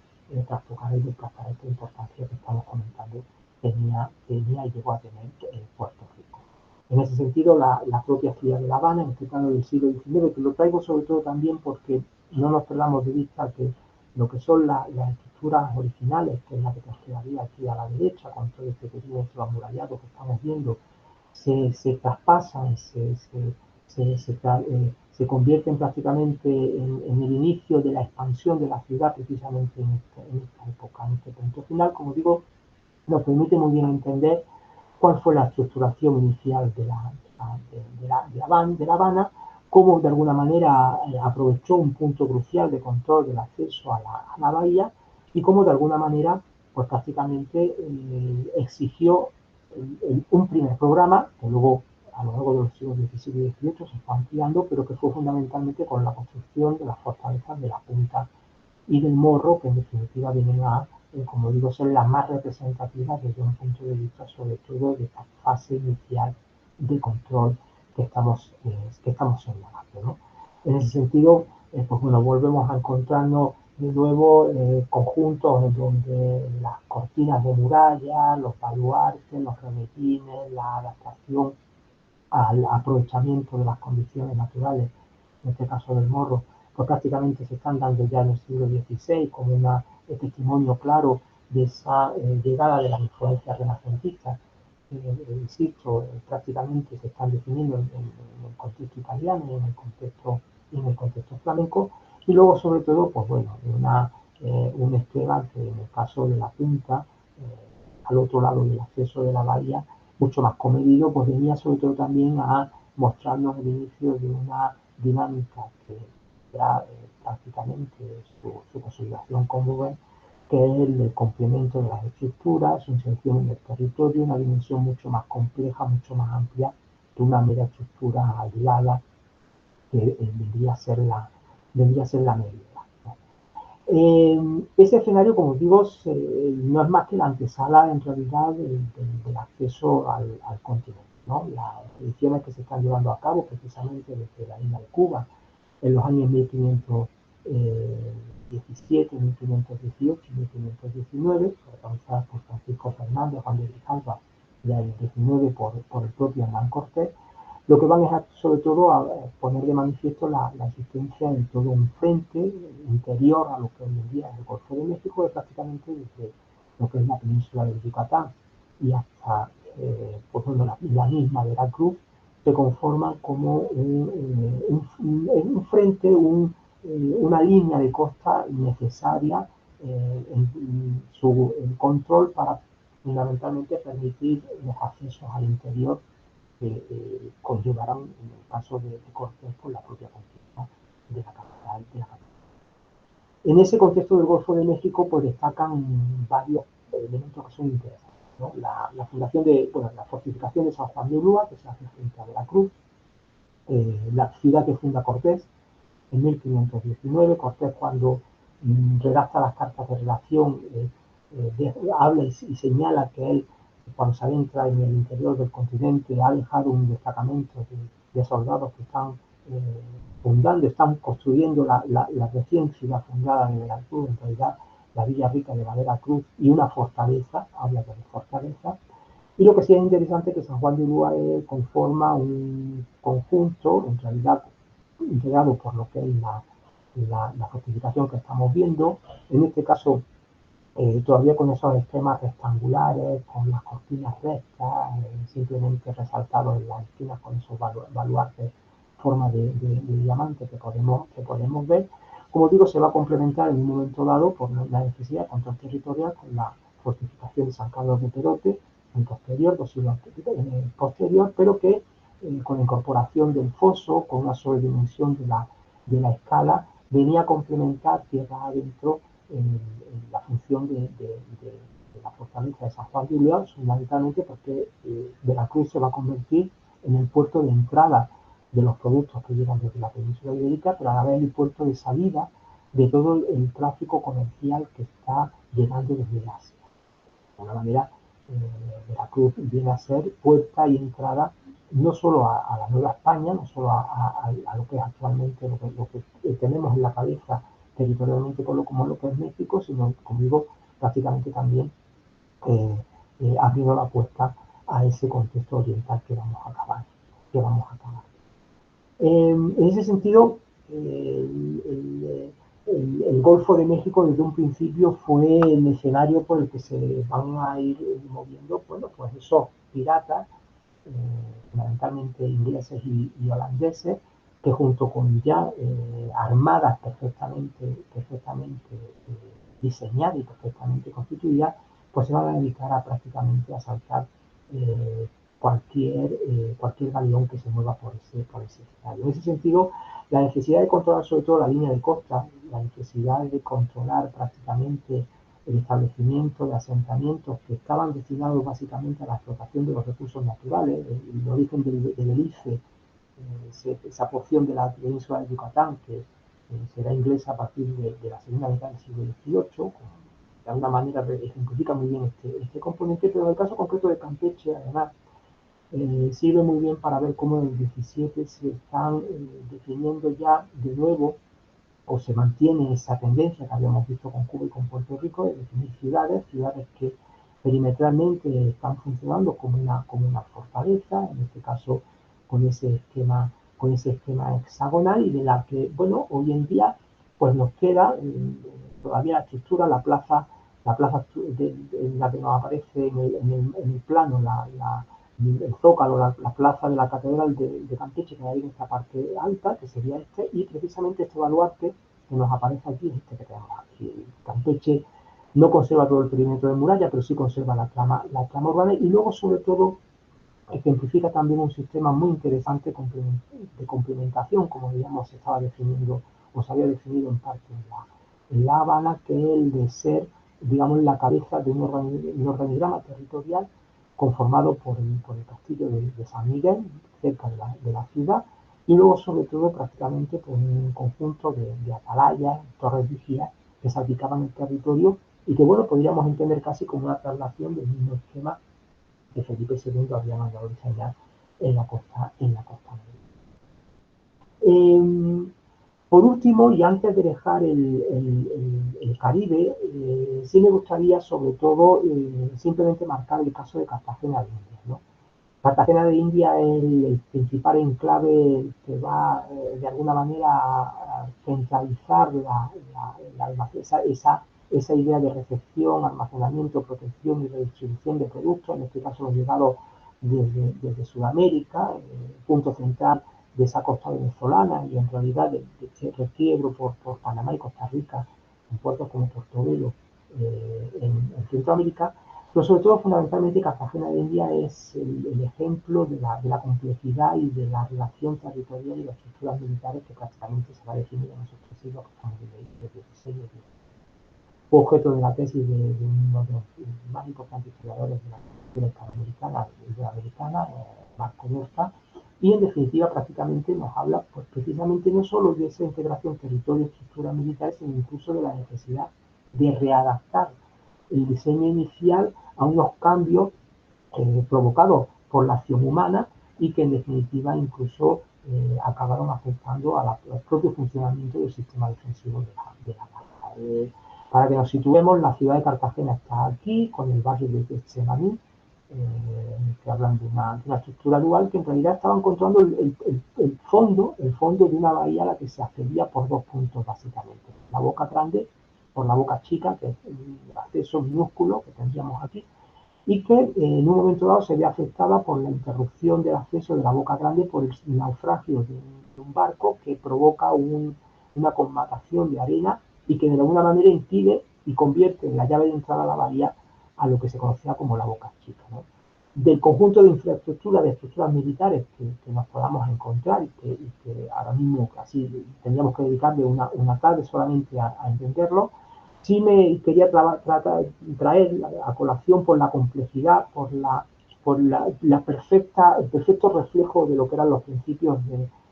trastocar y desplazar esta importancia que estamos comentando tenía y llegó a tener Puerto Rico. En ese sentido, la propia ciudad de La Habana, en este plano del siglo XIX, que lo traigo sobre todo también porque no nos perdamos de vista que lo que son las estructuras originales, que es la que nos quedaría aquí a la derecha, con todo este perímetro amurallado que estamos viendo, se traspasan, se convierten prácticamente en el inicio de la expansión de la ciudad precisamente en esta época, en este punto final. Como digo, nos permite muy bien entender cuál fue la estructuración inicial de La Habana, cómo de alguna manera aprovechó un punto crucial de control del acceso a la bahía y cómo de alguna manera pues prácticamente exigió un primer programa que luego a lo largo de los siglos XVII y XVIII se fue ampliando, pero que fue fundamentalmente con la construcción de las fortalezas de la Punta y del Morro, que en definitiva vienen a, como digo, ser las más representativas desde un punto de vista sobre todo de esta fase inicial de control que estamos señalando, ¿no? En ese sentido, pues bueno, volvemos a encontrarnos de nuevo conjuntos en donde las cortinas de muralla, los baluartes, los remetines, la adaptación al aprovechamiento de las condiciones naturales, en este caso del Morro, pues prácticamente se están dando ya en el siglo XVI como un testimonio claro de esa llegada de las influencias renacentistas. Insisto, prácticamente se están definiendo en el contexto italiano y en el contexto flamenco, y luego sobre todo, pues bueno, un esquema que en el caso de la punta, al otro lado del acceso de la bahía, mucho más comedido, pues venía sobre todo también a mostrarnos el inicio de una dinámica que ya prácticamente su consolidación con Rubén, que es el complemento de las estructuras, su inserción en el territorio, una dimensión mucho más compleja, mucho más amplia que una mera estructura aislada que vendría a ser la medida, ¿no? Ese escenario, como digo, no es más que la antesala en realidad del acceso al continente, ¿no? Las expediciones que se están llevando a cabo precisamente desde la isla de Cuba en los años 1517, 1518 y 1519, organizadas por Francisco Fernández, Juan de Grijalva, y el 19 por el propio Hernán Cortés, lo que van es sobre todo a poner de manifiesto la existencia de todo un frente interior a lo que hoy en día es el Golfo de México, de prácticamente desde lo que es la península del Yucatán y hasta pues bueno, la misma Veracruz, se conforman como un frente, una línea de costa necesaria en su control para fundamentalmente permitir los accesos al interior que conllevarán, en el caso de Cortés, por la propia conquista de la capital. En ese contexto del Golfo de México, pues destacan varios elementos que son interesantes, ¿no? La fundación la fortificación de San Juan de Ulúa, que se hace frente a Veracruz, la ciudad que funda Cortés en 1519. Cortés, cuando redacta las cartas de relación, habla y señala que él, cuando se adentra en el interior del continente, ha dejado un destacamento de soldados que están están construyendo la recién ciudad fundada de Veracruz, en realidad la Villa Rica de la Veracruz, y una fortaleza, habla de fortaleza. Y lo que sí es interesante es que San Juan de Ulúa conforma un conjunto, en realidad integrado por lo que es la fortificación que estamos viendo, en este caso todavía con esos esquemas rectangulares, con las cortinas rectas, simplemente resaltados en las esquinas con esos baluartes forma de diamante que podemos ver. Como digo, se va a complementar en un momento dado por la necesidad de control territorial con la fortificación de San Carlos de Perote, en posterior, 2 siglos posterior, pero que con la incorporación del foso, con una sobredimensión de la escala, venía a complementar tierra adentro en la función de la fortaleza de San Juan de Ulúa, fundamentalmente porque Veracruz se va a convertir en el puerto de entrada de los productos que llegan desde la península ibérica, pero a la vez el puerto de salida de todo el tráfico comercial que está llegando desde Asia. De alguna manera, Veracruz viene a ser puerta y entrada no solo a la Nueva España, no solo a lo que es actualmente lo que tenemos en la cabeza territorialmente como lo que es México, sino, como digo, prácticamente también abriendo la puerta a ese contexto oriental que vamos a acabar. En ese sentido, el Golfo de México desde un principio fue el escenario por el que se van a ir moviendo, bueno, pues esos piratas, fundamentalmente ingleses y holandeses, que junto con ya armadas perfectamente diseñadas y perfectamente constituidas, pues se van a dedicar a prácticamente a asaltar cualquier galeón que se mueva por ese escenario. En ese sentido, la necesidad de controlar sobre todo la línea de costa, la necesidad de controlar prácticamente el establecimiento de asentamientos que estaban destinados básicamente a la explotación de los recursos naturales, el origen del Belice, esa porción de la península de Yucatán que será inglesa a partir de la segunda mitad del siglo XVIII, de alguna manera ejemplifica muy bien este componente, pero en el caso concreto de Campeche, además, sirve muy bien para ver cómo en el 17 se están definiendo ya de nuevo, o se mantiene esa tendencia que habíamos visto con Cuba y con Puerto Rico, de definir ciudades que perimetralmente están funcionando como una fortaleza, en este caso con ese esquema hexagonal, y de la que, bueno, hoy en día pues nos queda todavía la estructura, la plaza en la que nos aparece en el plano el zócalo, la plaza de la catedral de Campeche, que hay en esta parte alta, que sería y precisamente este baluarte que nos aparece aquí es este que tenemos aquí. Campeche no conserva todo el perímetro de muralla, pero sí conserva la trama urbana, y luego, sobre todo, ejemplifica también un sistema muy interesante de complementación, como digamos se estaba definiendo, o se había definido en parte en La Habana, que es el de ser, digamos, la cabeza de un organigrama territorial conformado por el castillo de San Miguel, cerca de la ciudad, y luego, sobre todo, prácticamente por un conjunto de atalayas, torres vigías que salpicaban el territorio, y que, bueno, podríamos entender casi como una traslación del mismo esquema que Felipe II había mandado diseñar en la costa Media. Por último, y antes de dejar el Caribe, sí me gustaría sobre todo simplemente marcar el caso de Cartagena de Indias, ¿no? Cartagena de Indias es el principal enclave que va de alguna manera a centralizar esa idea de recepción, almacenamiento, protección y redistribución de productos, en este caso los llegados desde Sudamérica, punto central de esa costa venezolana, y en realidad de ese requiebro por Panamá y Costa Rica, en puertos como Portobelo, en Centroamérica. Pero sobre todo, fundamentalmente, Cartagena de Indias es el ejemplo de la complejidad y de la relación territorial y las estructuras militares que prácticamente se va a definir en esos 3 siglos que estamos viviendo, de 16 y 10. Fue objeto de la tesis de uno de los más importantes historiadores de la cultura iberoamericana, Marco Borja, y en definitiva prácticamente nos habla pues precisamente no solo de esa integración territorio-estructura militar, sino incluso de la necesidad de readaptar el diseño inicial a unos cambios provocados por la acción humana, y que en definitiva incluso acabaron afectando al propio funcionamiento del sistema defensivo de la guerra. Para que nos situemos, la ciudad de Cartagena está aquí, con el barrio de Getsemaní, que hablan de una estructura dual, que en realidad estaba encontrando el fondo de una bahía a la que se accedía por 2 puntos básicamente. La Boca Grande por la Boca Chica, que es el acceso minúsculo que tendríamos aquí, y que en un momento dado se ve afectada por la interrupción del acceso de la Boca Grande por el naufragio de un barco que provoca una colmatación de arena y que de alguna manera impide y convierte en la llave de entrada a la bahía a lo que se conocía como la Boca Chica, ¿no? Del conjunto de infraestructuras, de estructuras militares que nos podamos encontrar, y que ahora mismo casi tendríamos que dedicarle una tarde solamente a entenderlo, sí me quería traer a colación por la complejidad, por el perfecto reflejo de lo que eran los principios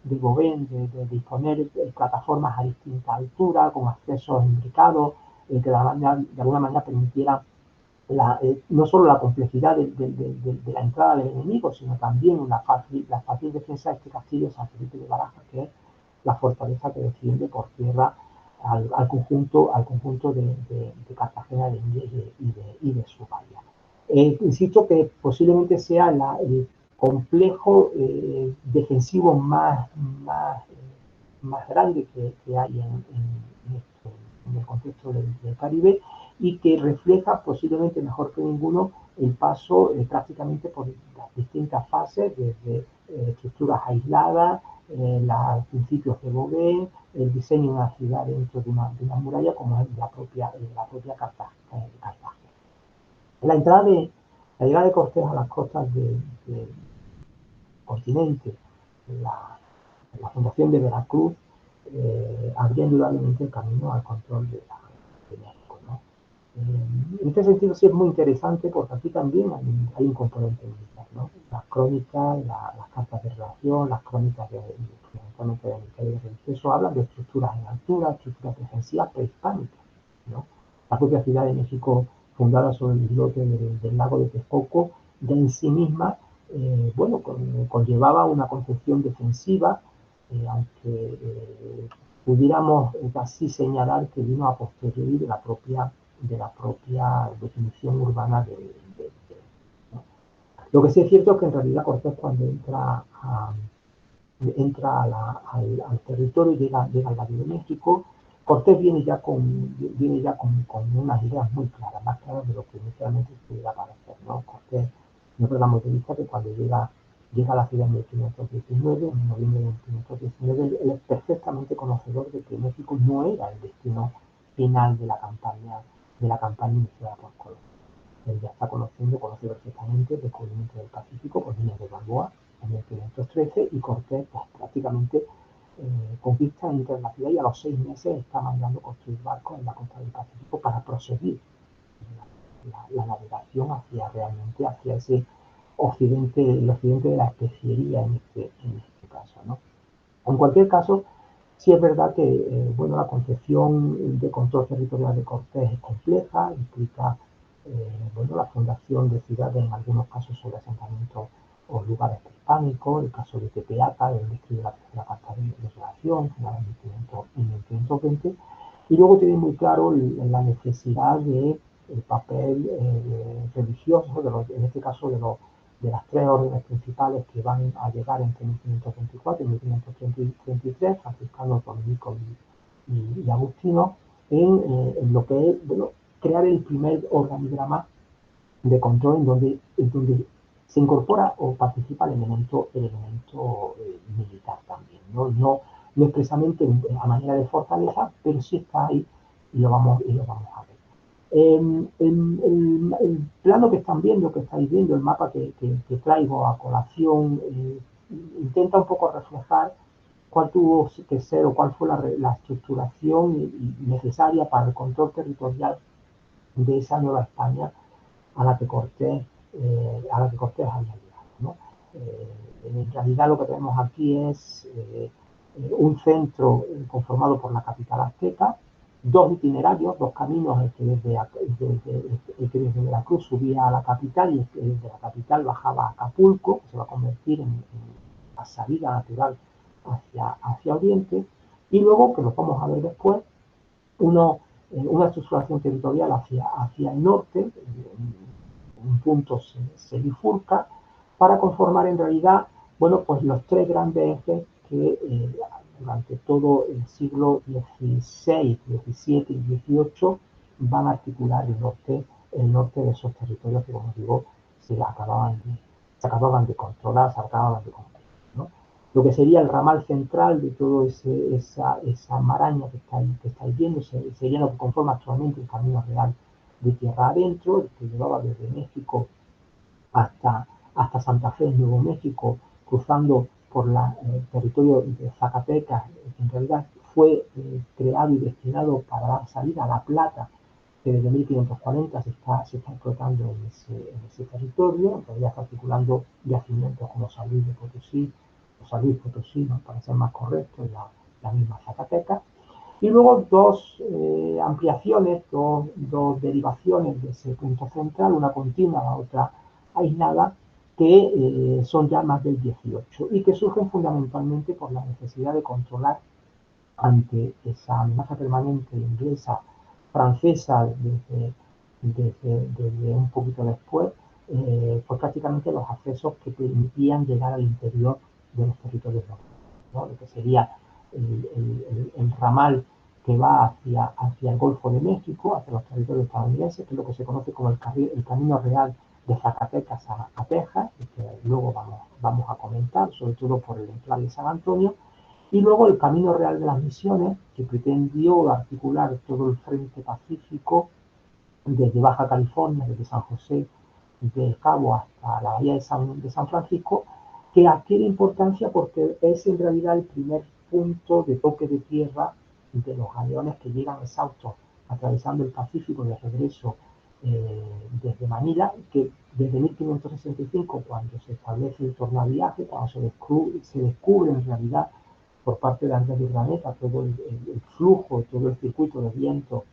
de Gauvain, de disponer plataformas a distinta altura, con accesos imbricados, que de alguna manera permitieran no solo la complejidad de la entrada del enemigo, sino también la fácil defensa de este castillo de San Felipe de Barajas, que es la fortaleza que defiende por tierra al conjunto de Cartagena de Indias y de su bahía. Insisto que posiblemente sea el complejo defensivo más grande que hay en el contexto del Caribe, y que refleja posiblemente mejor que ninguno el paso prácticamente por las distintas fases, desde estructuras aisladas, los principios de Gauvain, el diseño de una ciudad dentro de una muralla, como es la propia Cartagena. La llegada de Cortés a las costas del continente, la fundación de Veracruz, abrió indudablemente el camino al control de México, ¿no? En este sentido sí es muy interesante porque aquí también hay un componente militar, ¿no? Las crónicas, las cartas de relación, las crónicas fundamentalmente del imperio religioso hablan de estructuras en altura, estructuras defensivas prehispánicas, ¿no? La propia Ciudad de México, fundada sobre el islote del lago de Texcoco, ya en sí misma, bueno, conllevaba una concepción defensiva, aunque pudiéramos casi señalar que vino a posteriori de la propia definición urbana ¿no? Lo que sí es cierto es que en realidad Cortés cuando al territorio, llega al Valle de México, Cortés viene ya con unas ideas muy claras, más claras de lo que inicialmente se pudiera parecer, ¿no? Cortés no perdamos de vista que cuando llega a la ciudad en 1519, en noviembre de 1519, él es perfectamente conocedor de que México no era el destino final de la campaña iniciada por Colón. Él ya está conoce perfectamente el descubrimiento del Pacífico por Díaz de Balboa en 1513 y Cortés pues, prácticamente conquista entra en la ciudad y a los 6 meses está mandando construir barcos en la costa del Pacífico para proseguir la navegación hacia ese occidente, el occidente de la especiería en este caso, ¿no? En cualquier caso, sí es verdad que bueno, la concepción de control territorial de Cortés es compleja, implica bueno, la fundación de ciudades, en algunos casos sobre asentamientos o lugares prehispánicos, el caso de Tepeaca, donde escribe la tercera carta de relación, fundada en 1520, y luego tiene muy claro la necesidad de el papel religioso, en este caso de las tres órdenes principales que van a llegar entre 1524 y 1533, franciscanos, dominicos y agustinos, en lo que es bueno, crear el primer organigrama de control en donde se incorpora o participa el elemento militar también, no expresamente a manera de fortaleza, pero sí está ahí y lo vamos a ver. El plano que están viendo, que estáis viendo, el mapa que traigo a colación, intenta un poco reflejar cuál tuvo que ser o cuál fue la estructuración necesaria para el control territorial de esa Nueva España a la que Cortés había llegado, ¿no? En realidad lo que tenemos aquí es un centro conformado por la capital azteca, dos itinerarios, dos caminos, el que desde Veracruz subía a la capital y el que desde la capital bajaba a Acapulco, que se va a convertir en la salida natural hacia Oriente, y luego, que lo vamos a ver después, una estructuración territorial hacia el norte, un punto se bifurca, para conformar en realidad, bueno, pues los tres grandes ejes que durante todo el siglo XVI, XVII y XVIII van a articular el norte de esos territorios que, como digo, se acababan de controlar, se acababan de conquistar, ¿no? Lo que sería el ramal central de toda esa maraña que estáis viendo sería lo que conforma actualmente el Camino Real de tierra adentro, el que llevaba desde México hasta Santa Fe, Nuevo México, cruzando por el territorio de Zacatecas, que en realidad fue creado y destinado para dar salida a La Plata, que desde 1540 se está explotando en ese territorio, en realidad está articulando yacimientos como San Luis de Potosí, o San Luis Potosí, ¿no? Para ser más correcto, la misma Zacatecas. Y luego dos ampliaciones, dos derivaciones de ese punto central, una continua, la otra aislada, que son ya más del 18 y que surgen fundamentalmente por la necesidad de controlar ante esa amenaza permanente inglesa, francesa, desde un poquito después, pues prácticamente los accesos que permitían llegar al interior de los territorios locales, ¿no? Lo que sería el ramal que va hacia el Golfo de México, hacia los territorios estadounidenses, que es lo que se conoce como el Camino Real de Zacatecas a Texas, y que luego vamos a comentar, sobre todo por el enclave de San Antonio, y luego el Camino Real de las Misiones, que pretendió articular todo el frente pacífico desde Baja California, desde San José del Cabo hasta la bahía de San Francisco, que adquiere importancia porque es en realidad el primer punto de toque de tierra de los galeones que llegan exhaustos atravesando el Pacífico de regreso desde Manila, que desde 1565, cuando se establece el tornaviaje, cuando se descubre en realidad por parte de Andrés de Urdaneta todo el flujo, todo el circuito de viento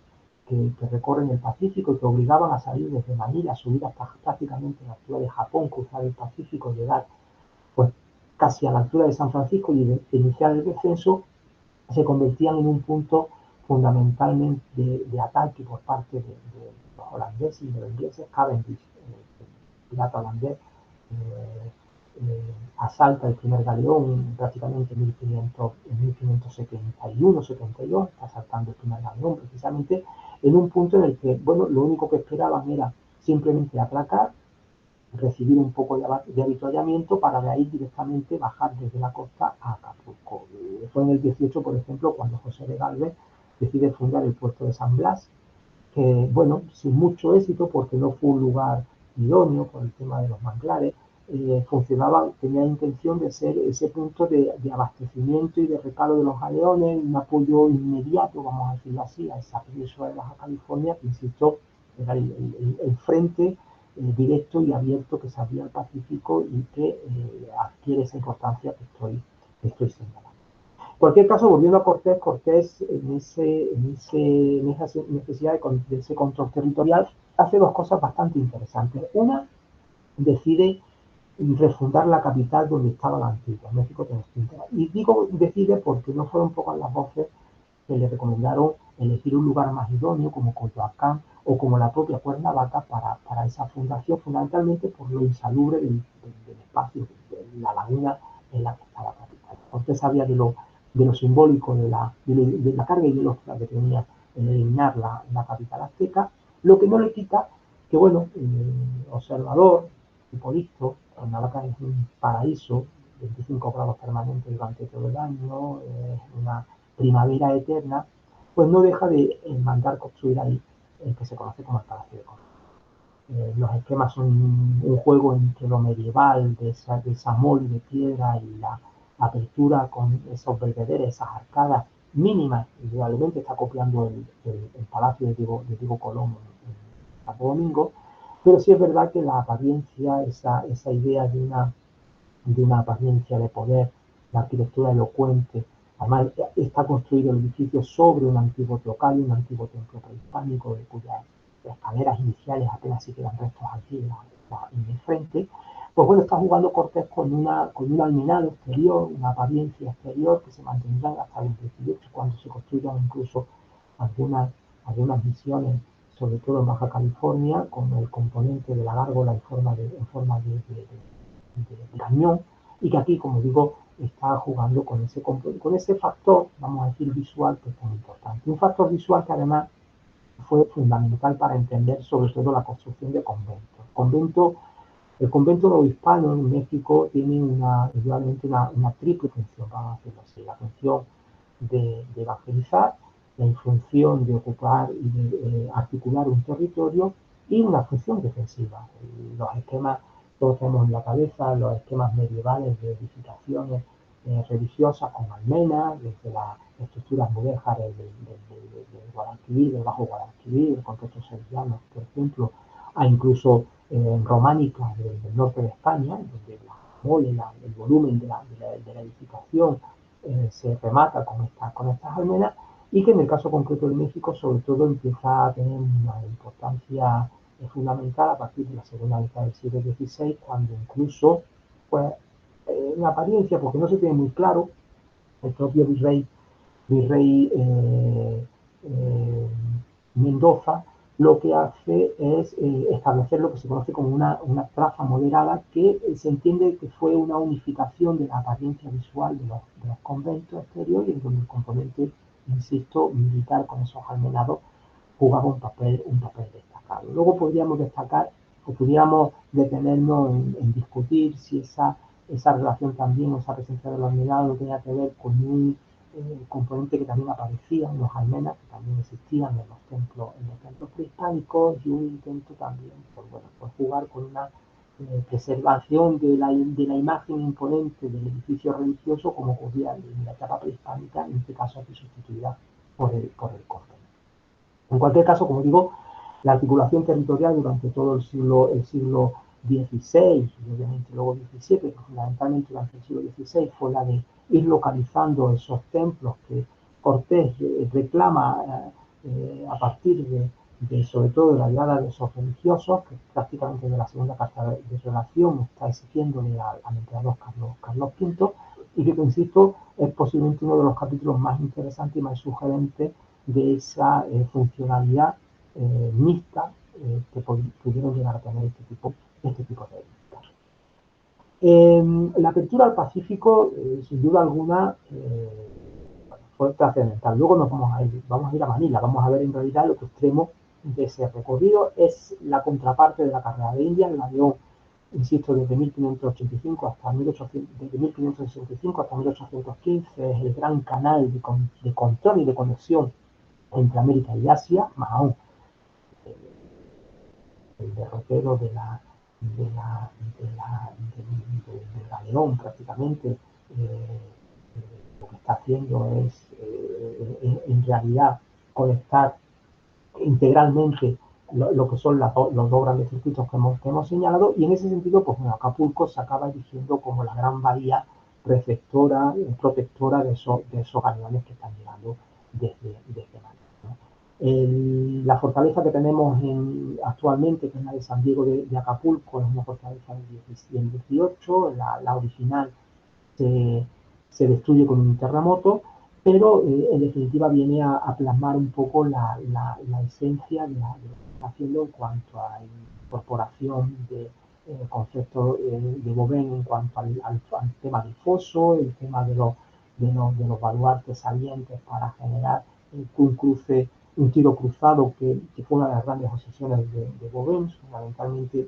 que recorren el Pacífico y que obligaban a salir desde Manila, a subir hasta prácticamente a la altura de Japón, cruzar el Pacífico, llegar pues casi a la altura de San Francisco y iniciar el descenso, se convertían en un punto fundamentalmente de ataque por parte de los holandeses y de los ingleses. Cavendish, el pirata holandés, asalta el primer galeón prácticamente en 1571-72, está asaltando el primer galeón precisamente en un punto en el que, bueno, lo único que esperaban era simplemente atracar, recibir un poco de avituallamiento para de ahí directamente bajar desde la costa a Acapulco. Fue en el 18, por ejemplo, cuando José de Gálvez decide fundar el puerto de San Blas, que, bueno, sin mucho éxito porque no fue un lugar idóneo por el tema de los manglares, funcionaba, tenía intención de ser ese punto de abastecimiento y de recalo de los galeones, un apoyo inmediato, vamos a decirlo así, a esa península de Baja California, que insisto, era el frente directo y abierto que se abría al Pacífico y que adquiere esa importancia que estoy señalando. En cualquier caso, volviendo a Cortés, Cortés en esa necesidad de ese control territorial hace dos cosas bastante interesantes. Una, decide refundar la capital donde estaba la antigua, México Tenochtitlan. Y digo decide porque no fueron pocas las voces que le recomendaron elegir un lugar más idóneo como Coyoacán o como la propia Cuernavaca para esa fundación, fundamentalmente por lo insalubre del espacio, de la laguna en la que estaba la capital. Usted sabía de lo simbólico, de la carga ideológica que tenía en eliminar la capital azteca, lo que no le quita que, bueno, observador, Hipólito, Cuernavaca es un paraíso, 25 grados permanentes durante todo el año, una primavera eterna, pues no deja de mandar construir ahí el que se conoce como el Palacio de Cortés. Los esquemas son un juego entre lo medieval, de esa mole de piedra y la apertura con esos belvederes, esas arcadas mínimas, realmente está copiando el Palacio de Diego Colón en Santo Domingo, pero sí es verdad que la apariencia, esa idea de una apariencia de poder, la arquitectura elocuente. Además, está construido el edificio sobre un antiguo teocalli, un antiguo templo prehispánico, de cuyas escaleras iniciales apenas si quedan restos aquí en el frente. Pues bueno, está jugando Cortés con un almenado exterior, una apariencia exterior que se mantendrá hasta el 18, cuando se construyan incluso algunas misiones, sobre todo en Baja California, con el componente de la gárgola en forma de cañón, y que aquí, como digo, está jugando con ese factor, vamos a decir, visual, que es muy importante. Un factor visual que además fue fundamental para entender sobre todo la construcción de conventos. El convento novohispano en México tiene igualmente una triple función, vamos a decirlo así: la función de evangelizar, la función de ocupar y de articular un territorio, y una función defensiva. Los esquemas, todos tenemos en la cabeza los esquemas medievales de edificaciones religiosas con almenas, desde las estructuras mudéjares del Guadalquivir, del Bajo Guadalquivir, el contexto sevillano, por ejemplo, a incluso románicas del norte de España, donde el volumen de la edificación se remata con estas almenas, y que en el caso concreto de México sobre todo empieza a tener una importancia fundamental a partir de la segunda mitad del siglo XVI, cuando incluso, pues, en apariencia, porque no se tiene muy claro, el propio virrey Mendoza lo que hace es establecer lo que se conoce como una traza moderada, que se entiende que fue una unificación de la apariencia visual de los conventos exteriores, donde el componente, insisto, militar con esos almenados jugaba un papel destacado. Luego podríamos destacar o pudiéramos detenernos en discutir si esa relación también, esa presencia de los almenados tenía que ver con un componente que también aparecía en los almenas, que también existían en los templos prehispánicos, y un intento también por jugar con una preservación de la imagen imponente del edificio religioso, como ocurría en la etapa prehispánica, en este caso aquí sustituida por el convento. En cualquier caso, como digo, la articulación territorial durante todo el siglo XVI y obviamente luego XVII, pero fundamentalmente durante el siglo XVI, fue la de ir localizando esos templos que Cortés reclama a partir sobre todo de la llegada de esos religiosos, que prácticamente de la segunda carta de relación está exigiéndole al emperador Carlos V, y que, insisto, es posiblemente uno de los capítulos más interesantes y más sugerentes de esa funcionalidad mixta que pudieron llegar a tener este tipo de islas. La apertura al Pacífico, sin duda alguna, fue trascendental. Luego vamos a ir a Manila, vamos a ver en realidad el otro extremo de ese recorrido. Es la contraparte de la carrera de Indias, la dio, insisto, desde 1585 hasta 1800, desde 1565 hasta 1815, es el gran canal de control y de conexión entre América y Asia, más aún el derrotero del galeón prácticamente, lo que está haciendo es en realidad conectar integralmente lo que son los dos grandes circuitos que hemos señalado, y en ese sentido, pues bueno, Acapulco se acaba erigiendo como la gran bahía receptora, protectora de esos galeones que están llegando desde Manila, ¿no? La fortaleza que tenemos actualmente, que es la de San Diego de Acapulco, es una fortaleza del 18, la original se destruye con un terremoto, pero en definitiva viene a plasmar un poco la esencia de lo que está haciendo en cuanto a incorporación de conceptos de Gauvain en cuanto al tema del foso, el tema de los baluartes salientes para generar un tiro cruzado que fue una de las grandes obsesiones de Gauvain, fundamentalmente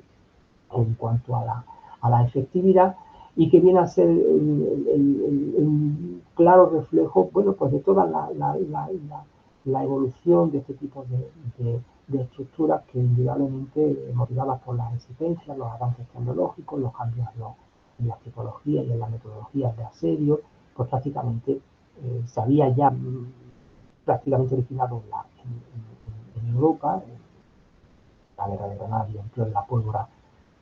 en cuanto a la efectividad, y que viene a ser un claro reflejo, bueno, pues de toda la evolución de este tipo de estructuras que indudablemente motivadas por las exigencias, los avances tecnológicos, los cambios en las tipologías y en las metodologías de asedio, pues prácticamente se había ya prácticamente originado en Europa. La guerra de Granada y empleo de la pólvora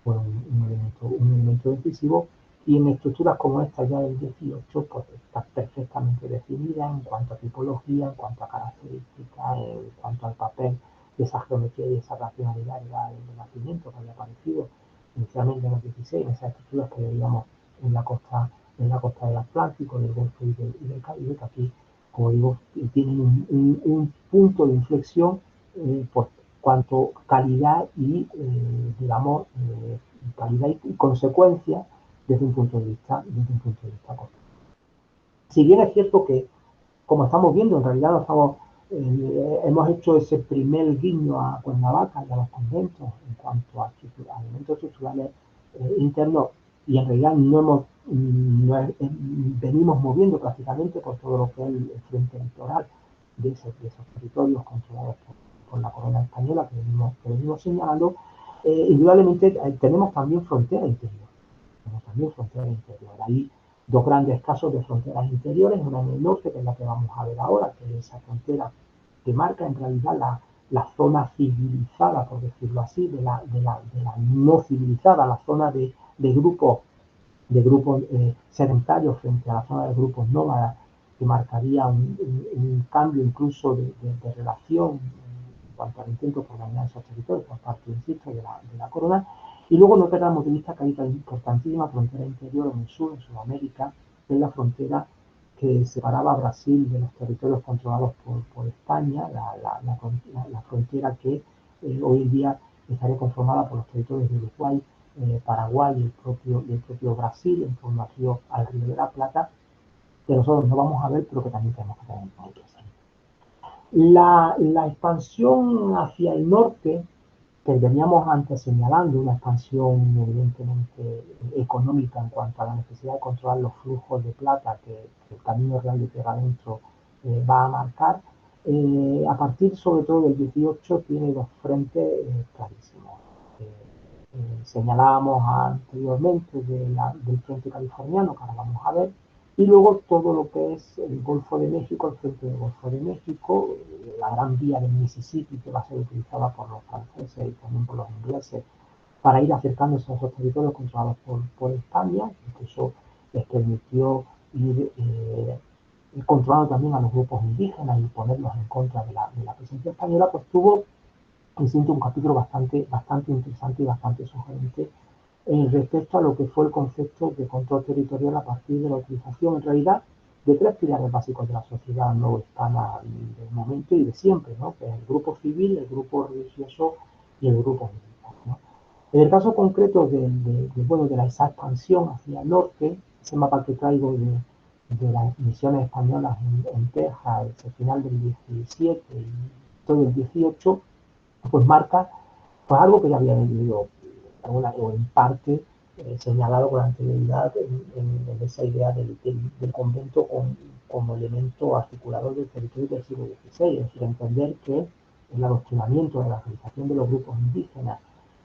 fue un elemento decisivo, y en estructuras como esta ya del 18 pues está perfectamente definida en cuanto a tipología, en cuanto a características, en cuanto al papel de esa geometría y esa racionalidad del nacimiento que había aparecido inicialmente en el 16, en esas estructuras que veíamos en la costa del Atlántico, del Golfo y del Caribe, que aquí, como digo, tienen un punto de inflexión por cuanto calidad y, digamos, calidad y consecuencia desde un punto de vista costero. Si bien es cierto que, como estamos viendo, en realidad hemos hecho ese primer guiño a Cuernavaca y a los conventos en cuanto a elementos estructurales internos, y en realidad venimos moviendo prácticamente por todo lo que es el frente litoral de esos territorios controlados por la corona española que venimos señalando. Indudablemente tenemos también frontera interior. Hay dos grandes casos de fronteras interiores, una en el norte, que es la que vamos a ver ahora, que es esa frontera que marca en realidad la zona civilizada, por decirlo así, de la no civilizada, la zona de grupos sedentarios frente a la zona de grupos nómadas, que marcaría un cambio incluso de relación en cuanto al intento por dañar esos territorios por parte, insisto, de la corona. Y luego no perdamos de vista que hay una importantísima frontera interior en el sur, en Sudamérica, que es la frontera que separaba a Brasil de los territorios controlados por España, la frontera que hoy en día estaría conformada por los territorios de Uruguay, Paraguay y el propio Brasil, en torno al río de la Plata, que nosotros no vamos a ver, pero que también tenemos que tener muy presente. La expansión hacia el norte, que veníamos antes señalando, una expansión evidentemente económica en cuanto a la necesidad de controlar los flujos de plata que el Camino Real de Tierra Adentro va a marcar, a partir sobre todo del 18 tiene dos frentes clarísimos. Señalábamos anteriormente del frente californiano, que ahora vamos a ver, Y luego todo lo que es el Golfo de México, el frente del Golfo de México, la gran vía del Mississippi que va a ser utilizada por los franceses y también por los ingleses para ir acercándose a esos territorios controlados por España. Incluso les permitió ir controlando también a los grupos indígenas y ponerlos en contra de la presencia española, pues tuvo, insisto, un capítulo bastante interesante y bastante sugerente respecto a lo que fue el concepto de control territorial a partir de la utilización, en realidad, de tres pilares básicos de la sociedad no hispana del momento y de siempre, ¿no? Que es el grupo civil, el grupo religioso y el grupo militar, ¿no? En el caso concreto bueno, de esa expansión hacia el norte, ese mapa que traigo de las misiones españolas en Texas al final del 17 y todo el 18, pues marca pues algo que ya había vivido o en parte señalado con anterioridad en esa idea del convento como elemento articulador del territorio del siglo XVI, es decir, entender que el adoctrinamiento de la realización de los grupos indígenas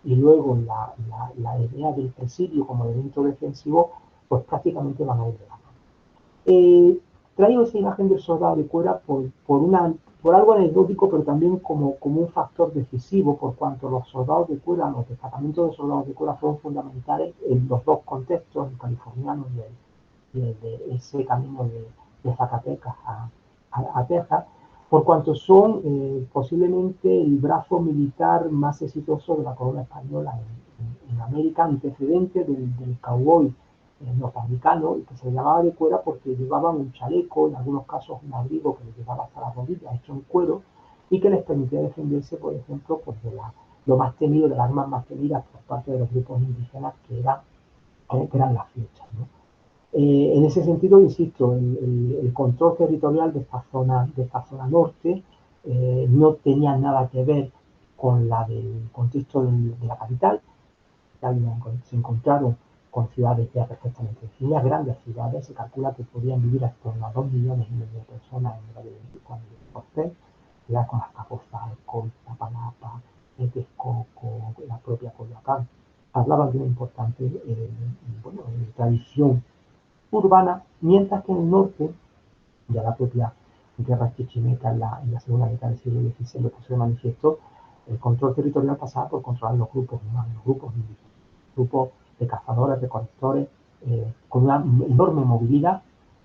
y luego la idea del presidio como elemento defensivo, pues prácticamente van a ir de la mano. Traigo esa imagen del soldado de cuera por algo anecdótico, pero también como un factor decisivo, por cuanto los soldados de cuera, los destacamentos de soldados de cuera fueron fundamentales en los dos contextos, el californiano y el de ese camino de Zacatecas a Texas, por cuanto son posiblemente el brazo militar más exitoso de la corona española en América, antecedente del cowboy norteamericano, y que se llamaba de cuera porque llevaban un chaleco, en algunos casos un abrigo que les llegaba hasta las rodillas, hecho en cuero, y que les permitía defenderse, por ejemplo, pues lo más temido, de las armas más temidas por parte de los grupos indígenas, que eran las flechas, ¿no? En ese sentido, insisto, el control territorial de esta zona norte no tenía nada que ver con la del contexto de la capital. Se encontraron con ciudades ya perfectamente definidas, grandes ciudades. Se calcula que podían vivir hasta unas 2,5 millones de personas en el Valle del México Cortés, ciudades como Azcapotzalco, Iztapalapa, Texcoco, la propia Coyoacán. Hablaban de una importante tradición urbana, mientras que en el norte, ya la propia guerra chichimeca en la segunda mitad del siglo XVI lo puso de manifiesto, el control territorial pasaba por controlar los grupos humanos, los grupos indígenas, grupos de cazadores, recolectores, con una enorme movilidad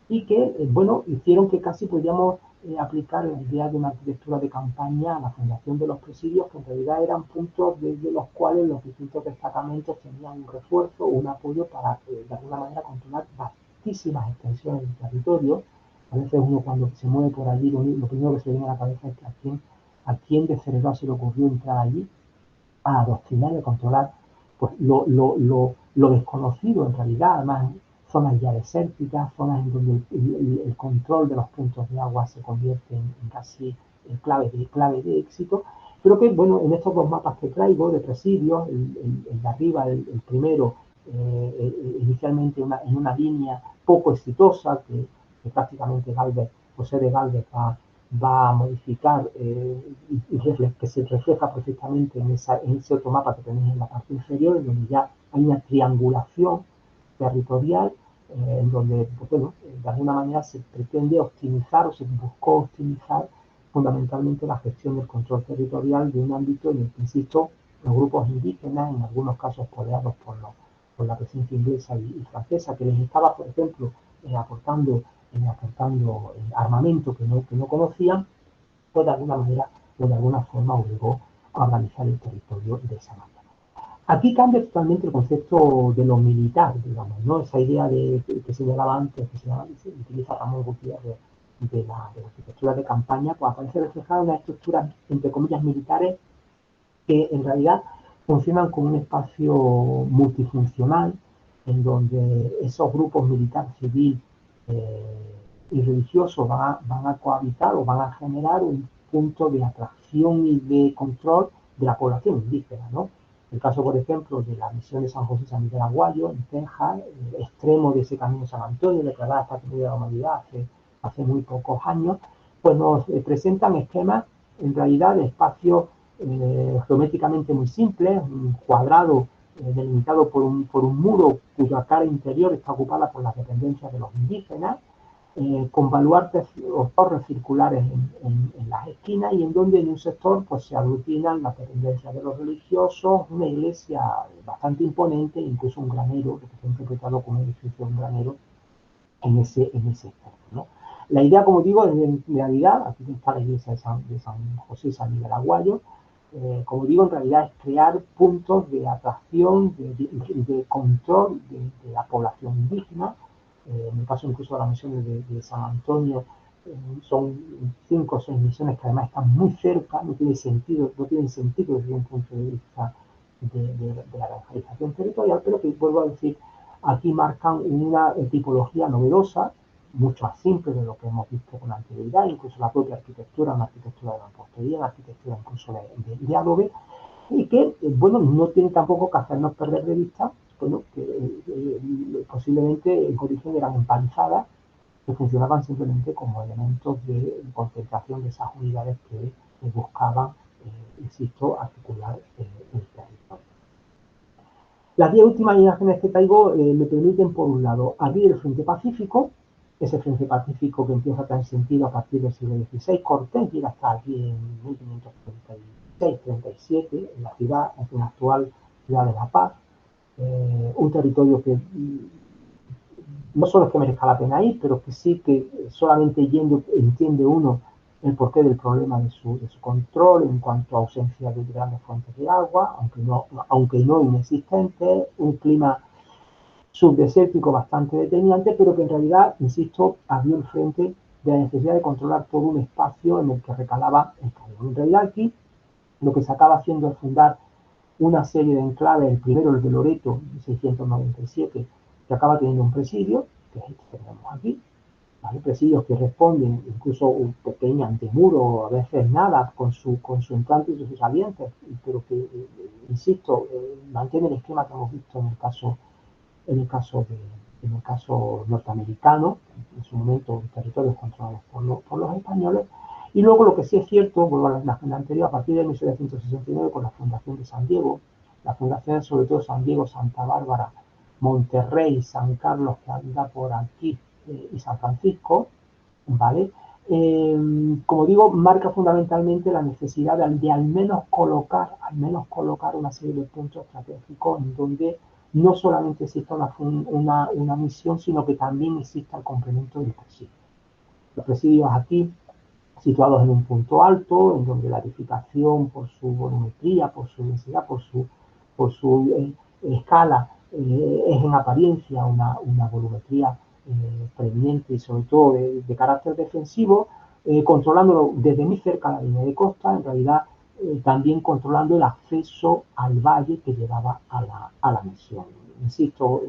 y que, bueno, hicieron que casi podíamos aplicar la idea de una arquitectura de campaña a la fundación de los presidios, que en realidad eran puntos desde los cuales los distintos destacamentos tenían un refuerzo, un apoyo para, de alguna manera, controlar vastísimas extensiones del territorio. A veces uno cuando se mueve por allí, lo primero que se viene a la cabeza es que a quién de cerebral se le ocurrió entrar allí a adoctrinar y a controlar pues, lo desconocido en realidad, además zonas ya desérticas, zonas en donde el control de los puntos de agua se convierte en casi clave de éxito. Creo que, bueno, en estos dos mapas que traigo de presidios, el de arriba, el primero, inicialmente en una línea poco exitosa, que prácticamente Galvez, José de Galvez va a modificar que se refleja perfectamente en ese otro mapa que tenéis en la parte inferior, en donde ya hay una triangulación territorial, en donde, pues, bueno, de alguna manera se pretende optimizar o se buscó optimizar fundamentalmente la gestión del control territorial de un ámbito en el que, insisto, los grupos indígenas, en algunos casos codeados por la presencia inglesa y francesa, que les estaba, por ejemplo, aportando armamento que no conocían, pues de alguna manera o de alguna forma obligó a organizar el territorio de esa manera. Aquí cambia totalmente el concepto de lo militar, digamos, ¿no? Esa idea que señalaba antes, que se utiliza Ramón Gutiérrez de la arquitectura de campaña, pues aparece reflejada en una estructura, entre comillas, militares, que en realidad funcionan como un espacio multifuncional, en donde esos grupos militar, civil y religiosos van a cohabitar o van a generar un punto de atracción y de control de la población indígena, ¿no? El caso, por ejemplo, de la misión de San José y San Miguel Aguayo, en Texas, el extremo de ese camino San Antonio, declarada Patrimonio de la Humanidad hace muy pocos años, pues nos presentan esquemas, en realidad, de espacios geométricamente muy simples, un cuadrado delimitado por un muro cuya cara interior está ocupada por las dependencias de los indígenas, con baluartes o torres circulares en las esquinas, y en donde en un sector pues se aglutinan las dependencias de los religiosos, una iglesia bastante imponente, incluso un granero, que está interpretado como un edificio de un granero en ese sector, ¿no? La idea, como digo, es en realidad, aquí está la iglesia de San José y San Miguel Aguayo, como digo, en realidad es crear puntos de atracción, de control de la población indígena. En el caso incluso de las misiones de San Antonio, son 5 o 6 misiones que además están muy cerca, no tienen sentido desde un punto de vista de la evangelización territorial, pero que, vuelvo a decir, aquí marcan una tipología novedosa, mucho más simple de lo que hemos visto con anterioridad, incluso la propia arquitectura, una arquitectura de mampostería, una arquitectura incluso de adobe, y que, bueno, no tiene tampoco que hacernos perder de vista, bueno, que posiblemente en origen eran empalizadas, que funcionaban simplemente como elementos de concentración de esas unidades que buscaban, insisto, articular el territorio. Las 10 últimas imágenes que traigo me permiten, por un lado, abrir el frente pacífico, ese frente pacífico que empieza a tener sentido a partir del siglo XVI. Cortés llega hasta aquí en 1536-37, en la ciudad, en la actual ciudad de La Paz, un territorio que no solo es que merezca la pena ir, pero que sí que solamente yendo entiende uno el porqué del problema de su control en cuanto a ausencia de grandes fuentes de agua, aunque no inexistentes, un clima subdesértico bastante determinante, pero que en realidad, insisto, abrió el frente de la necesidad de controlar todo un espacio en el que recalaba el carbón. En realidad aquí lo que se acaba haciendo es fundar una serie de enclaves, el primero el de Loreto, en 697, que acaba teniendo un presidio, que es este que tenemos aquí, ¿vale? Presidios que responden incluso un pequeño antemuro, a veces nada, con su entrante y sus salientes, pero que, insisto, mantiene el esquema que hemos visto en el caso norteamericano, en su momento territorios controlados por los españoles. Y luego lo que sí es cierto, vuelvo a la imagen anterior, a partir de 1769 con la fundación de San Diego, la fundación sobre todo San Diego, Santa Bárbara, Monterrey, San Carlos, que anda por aquí, y San Francisco, ¿vale? Como digo, marca fundamentalmente la necesidad de al menos colocar una serie de puntos estratégicos en donde no solamente exista una misión, sino que también exista el complemento del presidio. Los presidios aquí, situados en un punto alto, en donde la edificación, por su volumetría, por su densidad, por su escala, es en apariencia una volumetría preeminente y sobre todo de carácter defensivo, controlándolo desde muy cerca a la línea de costa, en realidad también controlando el acceso al valle que llevaba a la misión. Insisto,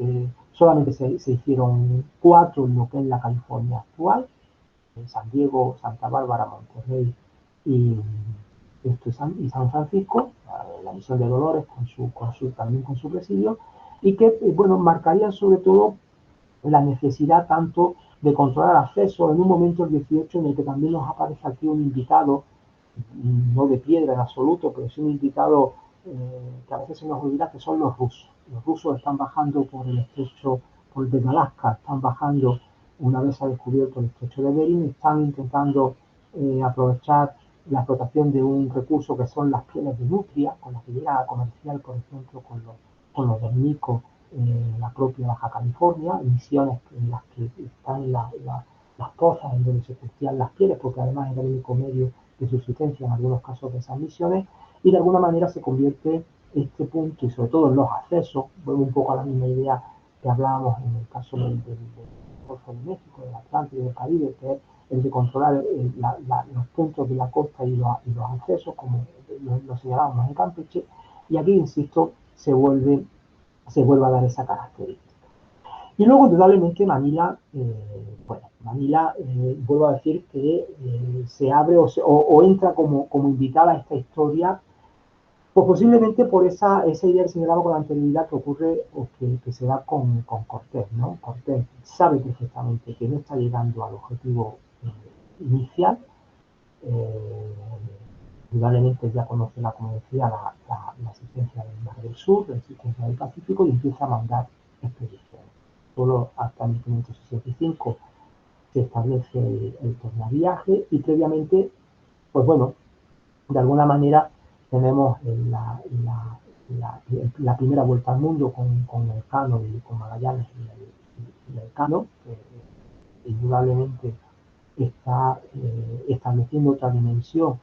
solamente se hicieron 4 en lo que es la California actual, San Diego, Santa Bárbara, Monterrey y San Francisco, la misión de Dolores también con su presidio, y que, bueno, marcarían sobre todo la necesidad tanto de controlar acceso en un momento, el 18, en el que también nos aparece aquí un invitado, no de piedra en absoluto, pero sí un invitado que a veces se nos olvida, que son los rusos. Los rusos están bajando por el estrecho, desde Alaska, están bajando una vez se ha descubierto el estrecho de Bering, están intentando aprovechar la explotación de un recurso que son las pieles de nutria, con las que llega a comerciar, por ejemplo, con los dominicos, la propia Baja California, misiones en las que están las pozas en donde se curtían las pieles, porque además era el único medio de subsistencia en algunos casos de esas misiones, y de alguna manera se convierte este punto, y sobre todo en los accesos, vuelvo un poco a la misma idea que hablábamos en el caso del Golfo de México, del Atlántico y del Caribe, que es el de controlar los puntos de la costa y los accesos, como lo señalábamos en Campeche, y aquí, insisto, se vuelve a dar esa característica. Y luego, indudablemente, Manila, vuelvo a decir que se abre o entra como invitada a esta historia, pues posiblemente por esa idea que señalaba con anterioridad que ocurre o que se da con Cortés, ¿no? Cortés sabe perfectamente que no está llegando al objetivo inicial, Indudablemente ya conoce, como decía, la existencia del Mar del Sur, la existencia del Pacífico y empieza a mandar expediciones. Solo hasta 1565 se establece el tornaviaje y previamente, pues bueno, de alguna manera tenemos la primera vuelta al mundo con Elcano y con Magallanes y Elcano, que indudablemente está estableciendo otra dimensión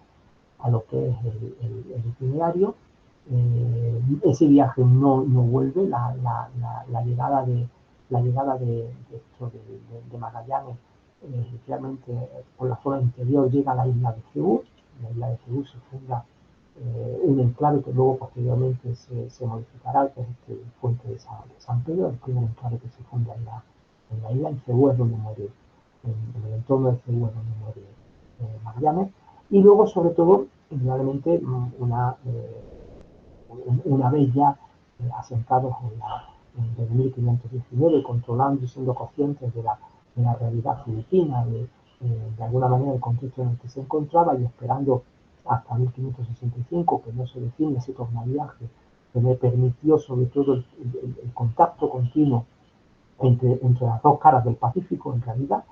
a lo que es el itinerario. Ese viaje no vuelve, la llegada de Magallanes, realmente por la zona interior llega a la isla de Cebú. En la isla de Cebú se funda un enclave que luego posteriormente se modificará, que es el puente de San Pedro, el primer enclave que se funda en la isla. En Cebú es donde muere, en el entorno de Cebú es donde muere Magallanes. Y luego, sobre todo, indudablemente, una vez ya asentados desde 1519, controlando y siendo conscientes de la realidad filipina, de alguna manera el contexto en el que se encontraba y esperando hasta 1565, que no se define ese tornaviaje, que me permitió sobre todo el contacto continuo entre las dos caras del Pacífico, en realidad,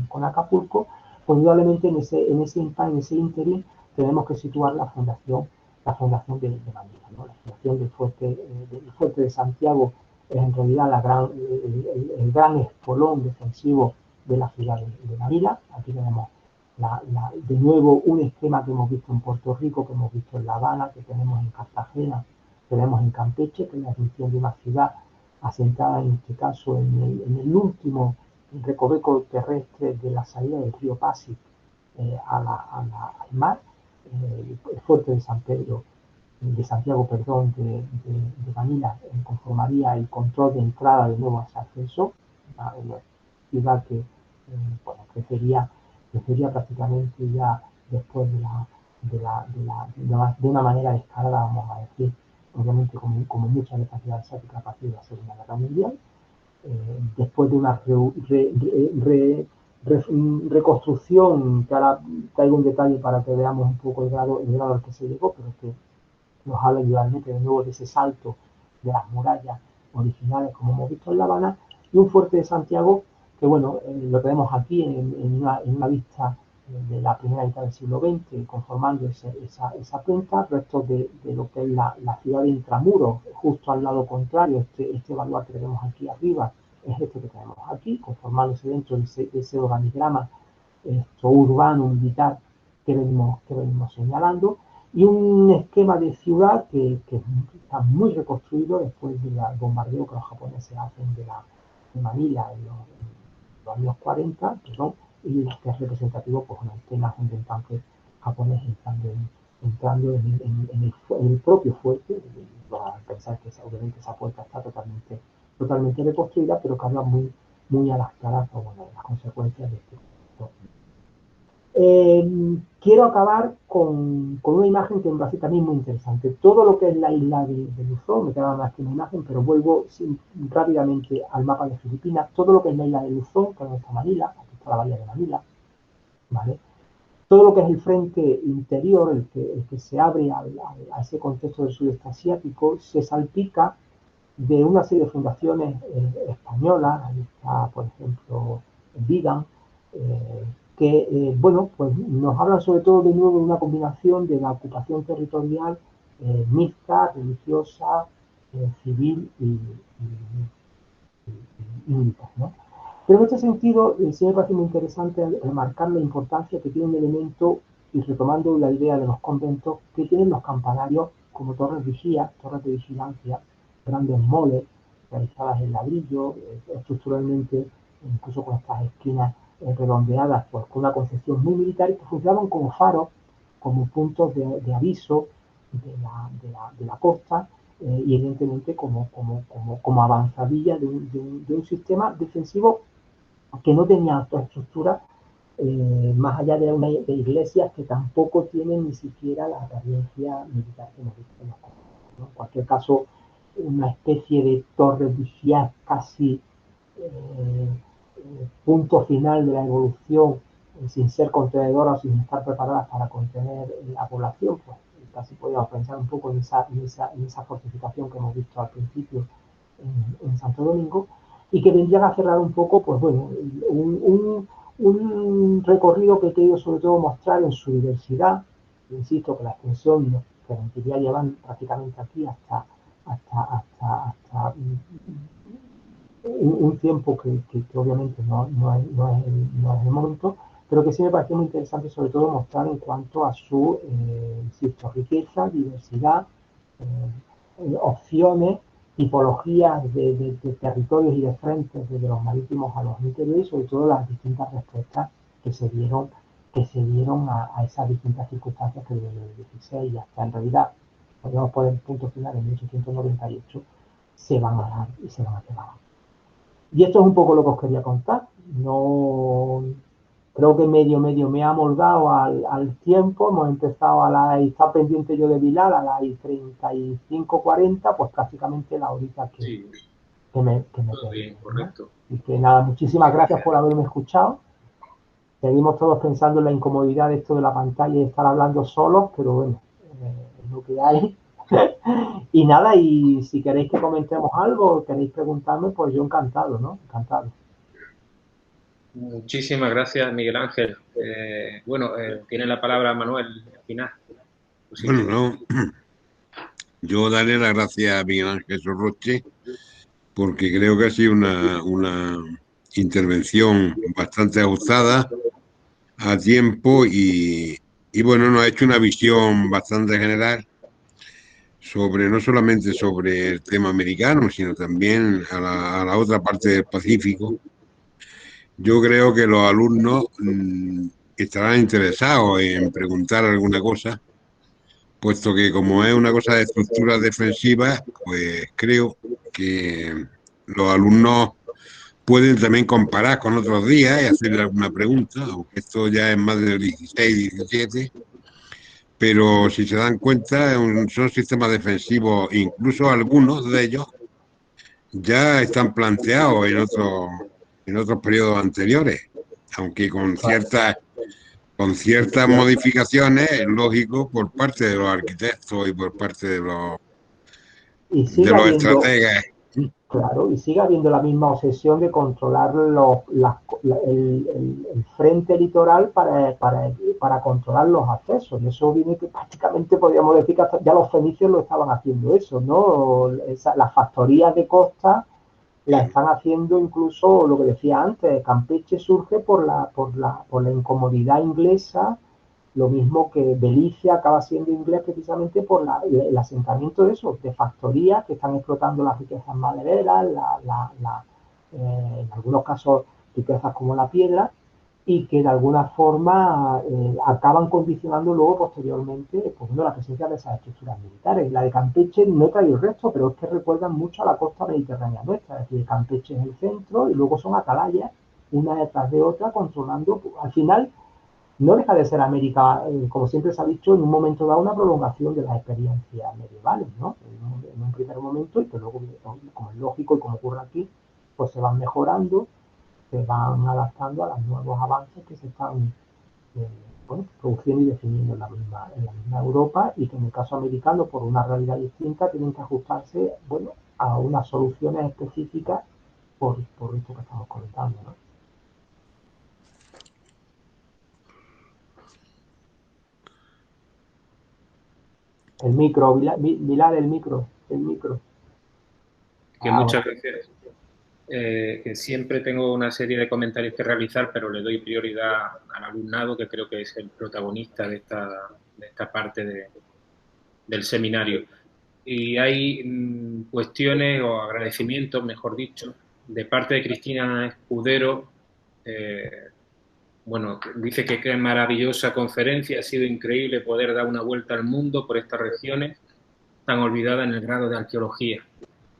con Acapulco, pues indudablemente en ese interín tenemos que situar la fundación de Manila, ¿no? La fundación del fuerte de Santiago es en realidad el gran espolón defensivo de la ciudad de Manila. Aquí tenemos de nuevo un esquema que hemos visto en Puerto Rico, que hemos visto en La Habana, que tenemos en Cartagena, que tenemos en Campeche, que es la definición de una ciudad asentada en este caso en el último recoveco terrestre de la salida del río Pasig al mar. El fuerte de San Pedro, de Santiago, perdón, de Manila, conformaría el control de entrada de nuevo hacia Ascenso, una ciudad que bueno, crecería prácticamente ya después de una manera escalada, vamos a decir, obviamente como muchas de estas ciudades asiáticas a partir de la Segunda Guerra Mundial. Después de una reconstrucción, que ahora traigo un detalle para que veamos un poco el grado al que se llegó, pero que nos habla igualmente de nuevo de ese salto de las murallas originales, como hemos visto en La Habana, y un fuerte de Santiago que, bueno, lo tenemos aquí en una vista de la primera mitad del siglo XX, conformando esa punta, restos de lo que es la ciudad de Intramuros, justo al lado contrario. Este baluarte que vemos aquí arriba es este que tenemos aquí, conformándose dentro de ese organigrama urbano militar que venimos señalando, y un esquema de ciudad que está muy reconstruido después del bombardeo que los japoneses hacen de Manila en los años 40, perdón, y que es representativo, pues una imagen de un tanque japonés entrando en el propio fuerte. Para pensar que obviamente esa puerta está totalmente reconstruida, pero que habla muy a las claras, pues, bueno, de las consecuencias de este. Quiero acabar con una imagen que me parece también muy interesante. Todo lo que es la isla de Luzón, me queda más que una imagen, pero vuelvo rápidamente al mapa de Filipinas. Todo lo que es la isla de Luzón, que es está Manila, aquí está la bahía de Manila, ¿vale? Todo lo que es el frente interior, el que se abre a ese contexto del sudeste asiático, se salpica de una serie de fundaciones españolas. Ahí está, por ejemplo, Vigan, que bueno, pues nos hablan sobre todo de nuevo de una combinación de la ocupación territorial mixta, religiosa, civil y militar, ¿no? Pero en este sentido, sí me parece muy interesante remarcar la importancia que tiene un elemento, y retomando la idea de los conventos, que tienen los campanarios como torres torres de vigilancia, grandes moles realizadas en ladrillo, estructuralmente, incluso con estas esquinas redondeadas, pues con una concepción muy militar, y que funcionaban como faros, como puntos de aviso de la costa, y evidentemente como avanzadilla de un sistema defensivo que no tenía autoestructura, más allá de iglesias que tampoco tienen ni siquiera la apariencia militar que hemos visto en los conventos, ¿no? En cualquier caso, una especie de torre vigía casi punto final de la evolución sin ser contenedoras o sin estar preparadas para contener la población, pues casi podríamos pensar un poco en esa fortificación que hemos visto al principio en Santo Domingo, y que vendrían a cerrar un poco, pues bueno, un recorrido que he querido sobre todo mostrar en su diversidad. Insisto que la extensión nos permitiría llevar prácticamente aquí hasta un tiempo que obviamente no es el momento, pero que sí me pareció muy interesante sobre todo mostrar en cuanto a su, insisto, riqueza, diversidad, opciones, tipologías de territorios y de frentes desde los marítimos a los interiores, y sobre todo las distintas respuestas que se dieron a esas distintas circunstancias que desde el 16 hasta en realidad, podemos poner punto final en 1898, se van a dar y se van a quedar. Y esto es un poco lo que os quería contar. No, creo que medio me ha amoldado al tiempo. Hemos empezado está pendiente yo de Vilar a las 35:40, pues prácticamente la horita Sí, que me todo bien, pedí, ¿no? correcto. Y que nada, muchísimas gracias por haberme escuchado. Seguimos todos pensando en la incomodidad de esto de la pantalla y de estar hablando solos, pero bueno, es lo que hay. Y nada, y si queréis que comentemos algo, queréis preguntarme, pues yo encantado, ¿no? Encantado. Muchísimas gracias, Miguel Ángel. Bueno, tiene la palabra Manuel al final. Pues si Bueno, quiere. no, yo daré las gracias a Miguel Ángel Sorroche porque creo que ha sido una intervención bastante ajustada a tiempo y bueno, nos ha hecho una visión bastante general sobre no solamente sobre el tema americano, sino también a la otra parte del Pacífico. Yo creo que los alumnos estarán interesados en preguntar alguna cosa, puesto que como es una cosa de estructuras defensivas, pues creo que los alumnos pueden también comparar con otros días y hacerle alguna pregunta, aunque esto ya es más del 16, 17, pero si se dan cuenta, son sistemas defensivos, incluso algunos de ellos ya están planteados en otros periodos anteriores, aunque con ciertas modificaciones, es lógico, por parte de los arquitectos y por parte Y de sigue los habiendo, estrategas. claro, y sigue habiendo la misma obsesión de controlar el frente litoral para controlar los accesos. Y eso viene que prácticamente podríamos decir que ya los fenicios lo estaban haciendo eso, ¿no? Las factorías de costa la están haciendo incluso lo que decía antes, Campeche surge por la incomodidad inglesa, lo mismo que Belice acaba siendo inglés precisamente por el asentamiento de eso, de factorías que están explotando las riquezas madereras, en algunos casos riquezas como la piedra, y que de alguna forma acaban condicionando luego posteriormente pues, la presencia de esas estructuras militares. La de Campeche no he traído el resto, pero es que recuerdan mucho a la costa mediterránea nuestra, es decir, Campeche es el centro y luego son atalayas, una detrás de otra, controlando, al final no deja de ser América, como siempre se ha dicho, en un momento dado una prolongación de las experiencias medievales, ¿no? En un primer momento y que luego, como es lógico y como ocurre aquí, pues se van mejorando, se van adaptando a los nuevos avances que se están eh, bueno, produciendo y definiendo en la misma Europa, y que en el caso americano, por una realidad distinta, tienen que ajustarse bueno, a unas soluciones específicas por esto que estamos comentando, ¿no? El micro, Vilar, el micro. Que Ah, muchas bueno. gracias. Que siempre tengo una serie de comentarios que realizar, pero le doy prioridad al alumnado, que creo que es el protagonista de esta parte del seminario. Y hay cuestiones o agradecimientos, mejor dicho, de parte de Cristina Escudero. eh, bueno, dice que qué maravillosa conferencia, ha sido increíble poder dar una vuelta al mundo por estas regiones tan olvidadas en el grado de arqueología.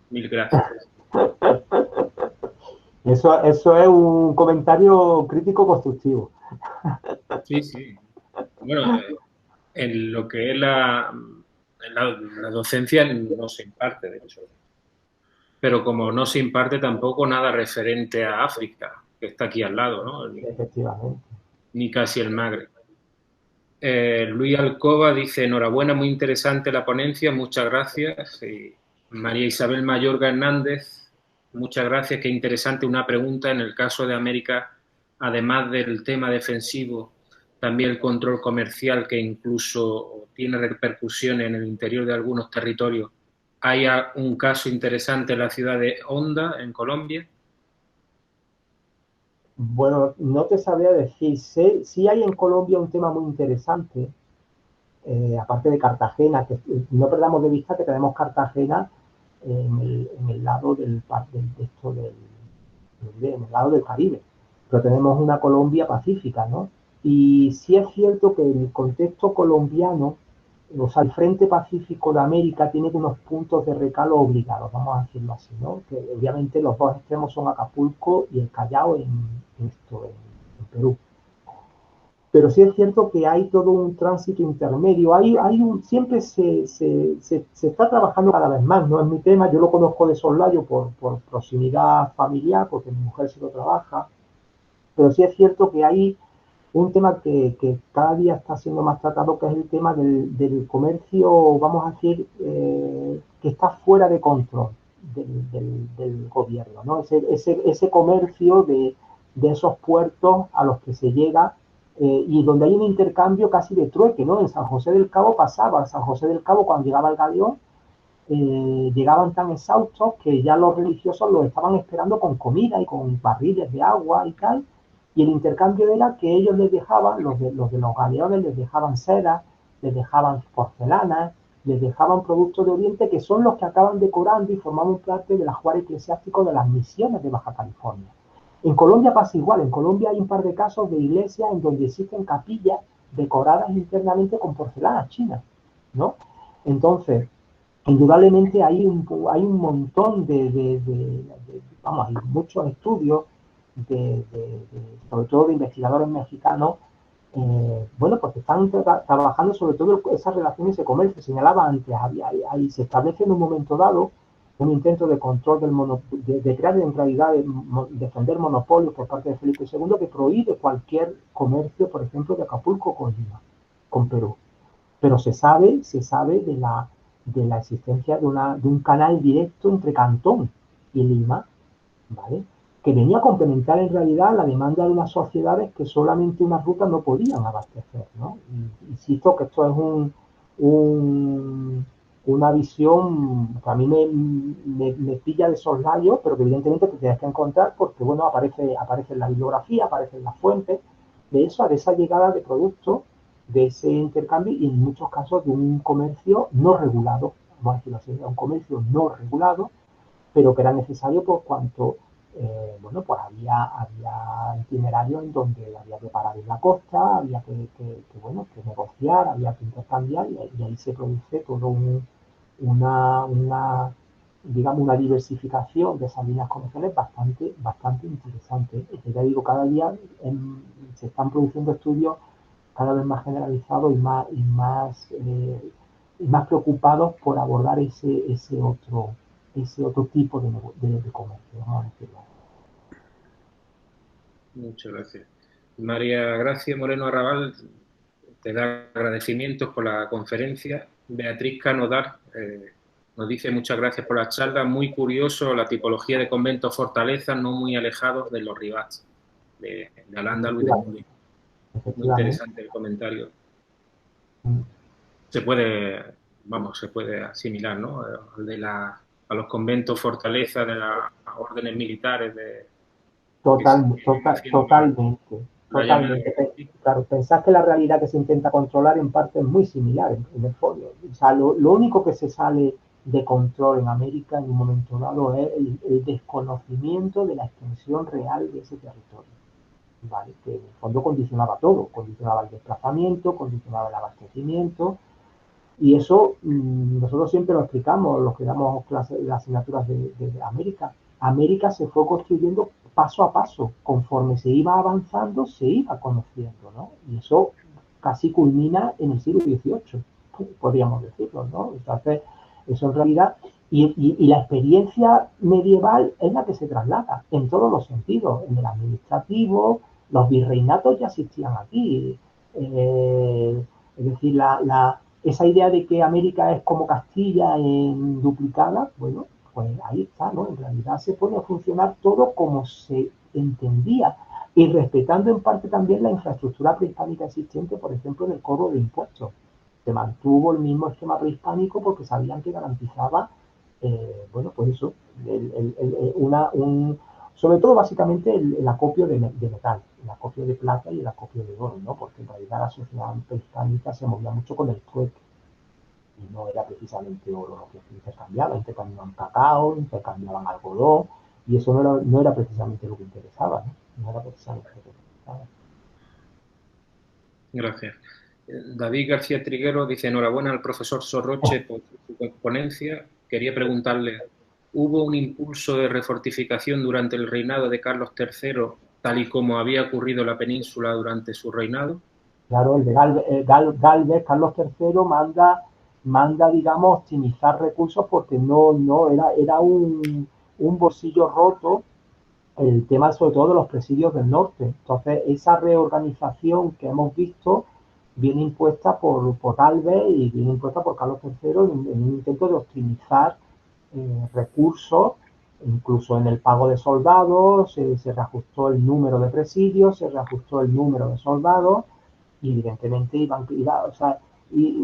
Mil gracias. Eso es un comentario crítico constructivo. Sí, sí. Bueno, en lo que es la docencia no se imparte, de hecho. Pero como no se imparte tampoco nada referente a África, que está aquí al lado, ¿no? Efectivamente. ni casi el Magreb. Luis Alcoba dice, enhorabuena, muy interesante la ponencia, muchas gracias. Y María Isabel Mayorga Hernández, muchas gracias, qué interesante una pregunta. En el caso de América, además del tema defensivo, también el control comercial, que incluso tiene repercusiones en el interior de algunos territorios. Hay un caso interesante en la ciudad de Honda, en Colombia. Bueno, no te sabría decir. Sí hay en Colombia un tema muy interesante, aparte de Cartagena, que no perdamos de vista que tenemos Cartagena en el lado en el lado del Caribe, pero tenemos una Colombia pacífica, ¿no? Y sí es cierto que en el contexto colombiano, o sea, el Frente Pacífico de América tiene unos puntos de recalo obligados, vamos a decirlo así, ¿no? Que obviamente los dos extremos son Acapulco y el Callao en Perú. Pero sí es cierto que hay todo un tránsito intermedio, siempre se está trabajando cada vez más, no es mi tema, yo lo conozco de soslayo por proximidad familiar, porque mi mujer se lo trabaja, pero sí es cierto que hay un tema que cada día está siendo más tratado, que es el tema del comercio, vamos a decir, que está fuera de control del gobierno, ¿no? Ese comercio de esos puertos a los que se llega y donde hay un intercambio casi de trueque, ¿no? En San José del Cabo pasaba, en San José del Cabo cuando llegaba el galeón, llegaban tan exhaustos que ya los religiosos los estaban esperando con comida y con barriles de agua y tal, y el intercambio era que ellos les dejaban, los de los galeones les dejaban seda, les dejaban porcelanas, les dejaban productos de Oriente que son los que acaban decorando y formaban parte del ajuar eclesiástico de las misiones de Baja California. En Colombia pasa igual, en Colombia hay un par de casos de iglesias en donde existen capillas decoradas internamente con porcelana china, ¿no? Entonces, indudablemente hay un montón vamos, hay muchos estudios, sobre todo de investigadores mexicanos, bueno, porque están trabajando sobre todo esas relaciones de comercio. Señalaba antes, se establece en un momento dado un intento de control de crear en realidad, defender monopolios por parte de Felipe II, que prohíbe cualquier comercio, por ejemplo, de Acapulco con Lima, con Perú. Pero se sabe de la existencia de un canal directo entre Cantón y Lima, ¿vale? Que venía a complementar en realidad la demanda de unas sociedades que solamente unas rutas no podían abastecer, ¿no? Y insisto que esto es una visión que a mí me pilla de soslayo, pero que evidentemente te tienes que encontrar porque, bueno, aparece en la bibliografía, aparece en las fuentes, de esa llegada de productos, de ese intercambio y en muchos casos de un comercio no regulado, vamos a decirlo así, un comercio no regulado, pero que era necesario por cuanto, bueno, pues había itinerarios en donde había que parar en la costa, había que negociar, había que intercambiar y ahí se produce todo digamos, una diversificación de esas líneas comerciales bastante interesante. Y que ya digo, cada día se están produciendo estudios cada vez más generalizados y más preocupados por abordar ese otro tipo de comercio, vamos a decirlo. Muchas gracias. María Gracia Moreno Arrabal te da agradecimientos por la conferencia. Beatriz Canodar nos dice muchas gracias por la charla, muy curioso la tipología de conventos fortalezas no muy alejados de los ribats de Al-Ándalus y de Molina. Muy interesante el comentario. Se puede asimilar, ¿no? A los conventos fortalezas de las órdenes militares Totalmente. Claro, pensás que la realidad que se intenta controlar en parte es muy similar en el fondo. O sea, lo único que se sale de control en América en un momento dado es el desconocimiento de la extensión real de ese territorio, ¿vale? Que en el fondo condicionaba todo, condicionaba el desplazamiento, condicionaba el abastecimiento, y eso nosotros siempre lo explicamos, los que damos clases, las asignaturas de América. América se fue construyendo paso a paso, conforme se iba avanzando, se iba conociendo, ¿no? Y eso casi culmina en el siglo XVIII, podríamos decirlo, ¿no? Entonces, eso en realidad, y la experiencia medieval es la que se traslada en todos los sentidos, en el administrativo, los virreinatos ya existían aquí. Es decir, esa idea de que América es como Castilla en duplicada, bueno, pues ahí está, ¿no? En realidad se pone a funcionar todo como se entendía y respetando en parte también la infraestructura prehispánica existente, por ejemplo, en el cobro de impuestos. Se mantuvo el mismo esquema prehispánico porque sabían que garantizaba, bueno, pues eso, sobre todo básicamente el acopio de metal, el acopio de plata y el acopio de oro, ¿no? Porque en realidad la sociedad prehispánica se movía mucho con el trueque y no era precisamente oro lo que intercambiaban cacao, intercambiaban algodón y eso no era precisamente lo que interesaba, ¿no? No era precisamente lo que interesaba. Gracias. David García Triguero dice: enhorabuena al profesor Sorroche por su ponencia. Quería preguntarle, ¿hubo un impulso de refortificación durante el reinado de Carlos III, tal y como había ocurrido en la península durante su reinado? Claro, el de Galvez, Carlos III, manda, digamos, optimizar recursos porque era un bolsillo roto el tema sobre todo de los presidios del norte. Entonces, esa reorganización que hemos visto viene impuesta por Galvez y viene impuesta por Carlos III en un intento de optimizar recursos, incluso en el pago de soldados, se reajustó el número de presidios, se reajustó el número de soldados y evidentemente y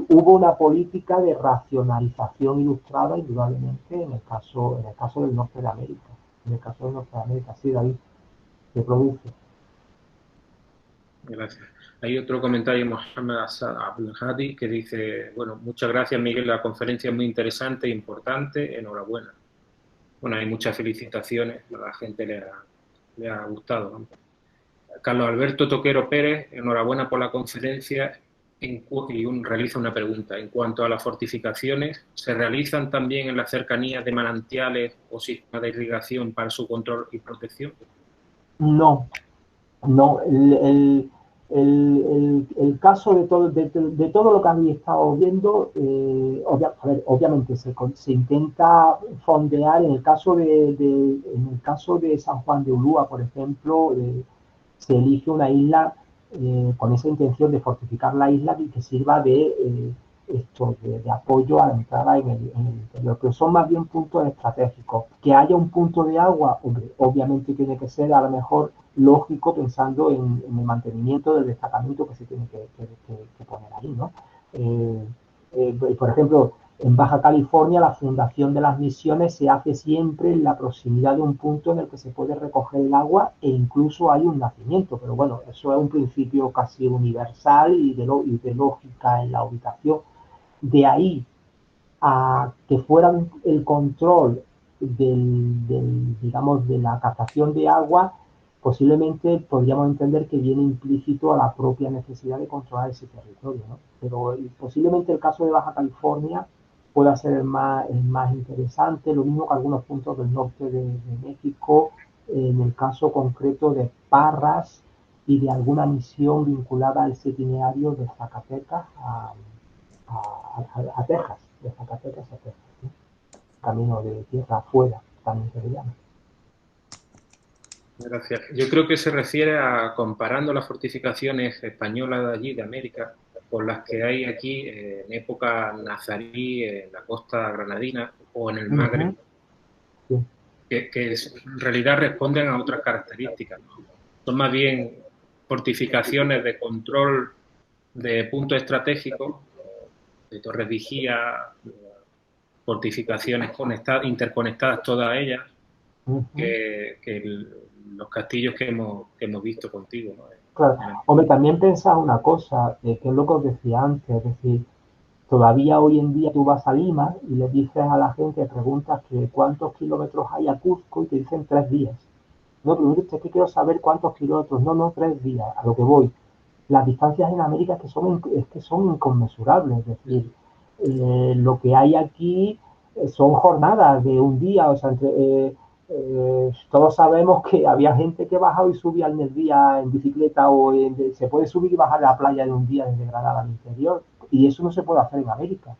hubo una política de racionalización ilustrada indudablemente en el caso del norte de América. En el caso del norte de América, sí, David, se produce. Gracias. Hay otro comentario, Mohamed Abdelhadi, que dice: bueno, muchas gracias, Miguel, la conferencia es muy interesante e importante, enhorabuena. Bueno, hay muchas felicitaciones, a la gente le ha gustado, ¿no? Carlos Alberto Toquero Pérez, enhorabuena por la conferencia y realiza una pregunta. En cuanto a las fortificaciones, ¿se realizan también en las cercanías de manantiales o sistemas de irrigación para su control y protección? No, el caso de todo lo que habéis estado viendo, obviamente se intenta fondear en el caso de San Juan de Ulúa, por ejemplo, se elige una isla con esa intención de fortificar la isla y que sirva de apoyo a la entrada en el interior, pero son más bien puntos estratégicos. Que haya un punto de agua, hombre, obviamente tiene que ser a lo mejor lógico pensando en el mantenimiento del destacamento que se tiene que poner ahí, ¿no? Por ejemplo, en Baja California la fundación de las misiones se hace siempre en la proximidad de un punto en el que se puede recoger el agua e incluso hay un nacimiento, pero bueno, eso es un principio casi universal y de lógica en la ubicación. De ahí a que fuera el control digamos, de la captación de agua, posiblemente podríamos entender que viene implícito a la propia necesidad de controlar ese territorio, ¿no? Pero posiblemente el caso de Baja California pueda ser el más interesante, lo mismo que algunos puntos del norte de México, en el caso concreto de Parras y de alguna misión vinculada al itinerarios de Zacatecas a Texas, de Zacatecas a Texas, ¿no? Camino de tierra afuera, también se le llama. Gracias. Yo creo que se refiere a comparando las fortificaciones españolas de allí, de América, con las que hay aquí en época nazarí, en la costa granadina o en el Magreb, sí, que en realidad responden a otras características, ¿no? Son más bien fortificaciones de control de puntos estratégicos, de torres vigía, fortificaciones interconectadas todas ellas, que los castillos que hemos visto contigo, ¿no? Claro. Hombre, también pensás una cosa, que es lo que os decía antes, es decir, todavía hoy en día tú vas a Lima y le dices a la gente, preguntas que cuántos kilómetros hay a Cuzco y te dicen 3 días. No, pero es que quiero saber cuántos kilómetros. No, 3 días, a lo que voy. Las distancias en América es que son inconmensurables, es decir, lo que hay aquí son jornadas de un día, o sea, todos sabemos que había gente que bajaba y subía en el día en bicicleta se puede subir y bajar a la playa de un día desde Granada al interior y eso no se puede hacer en América.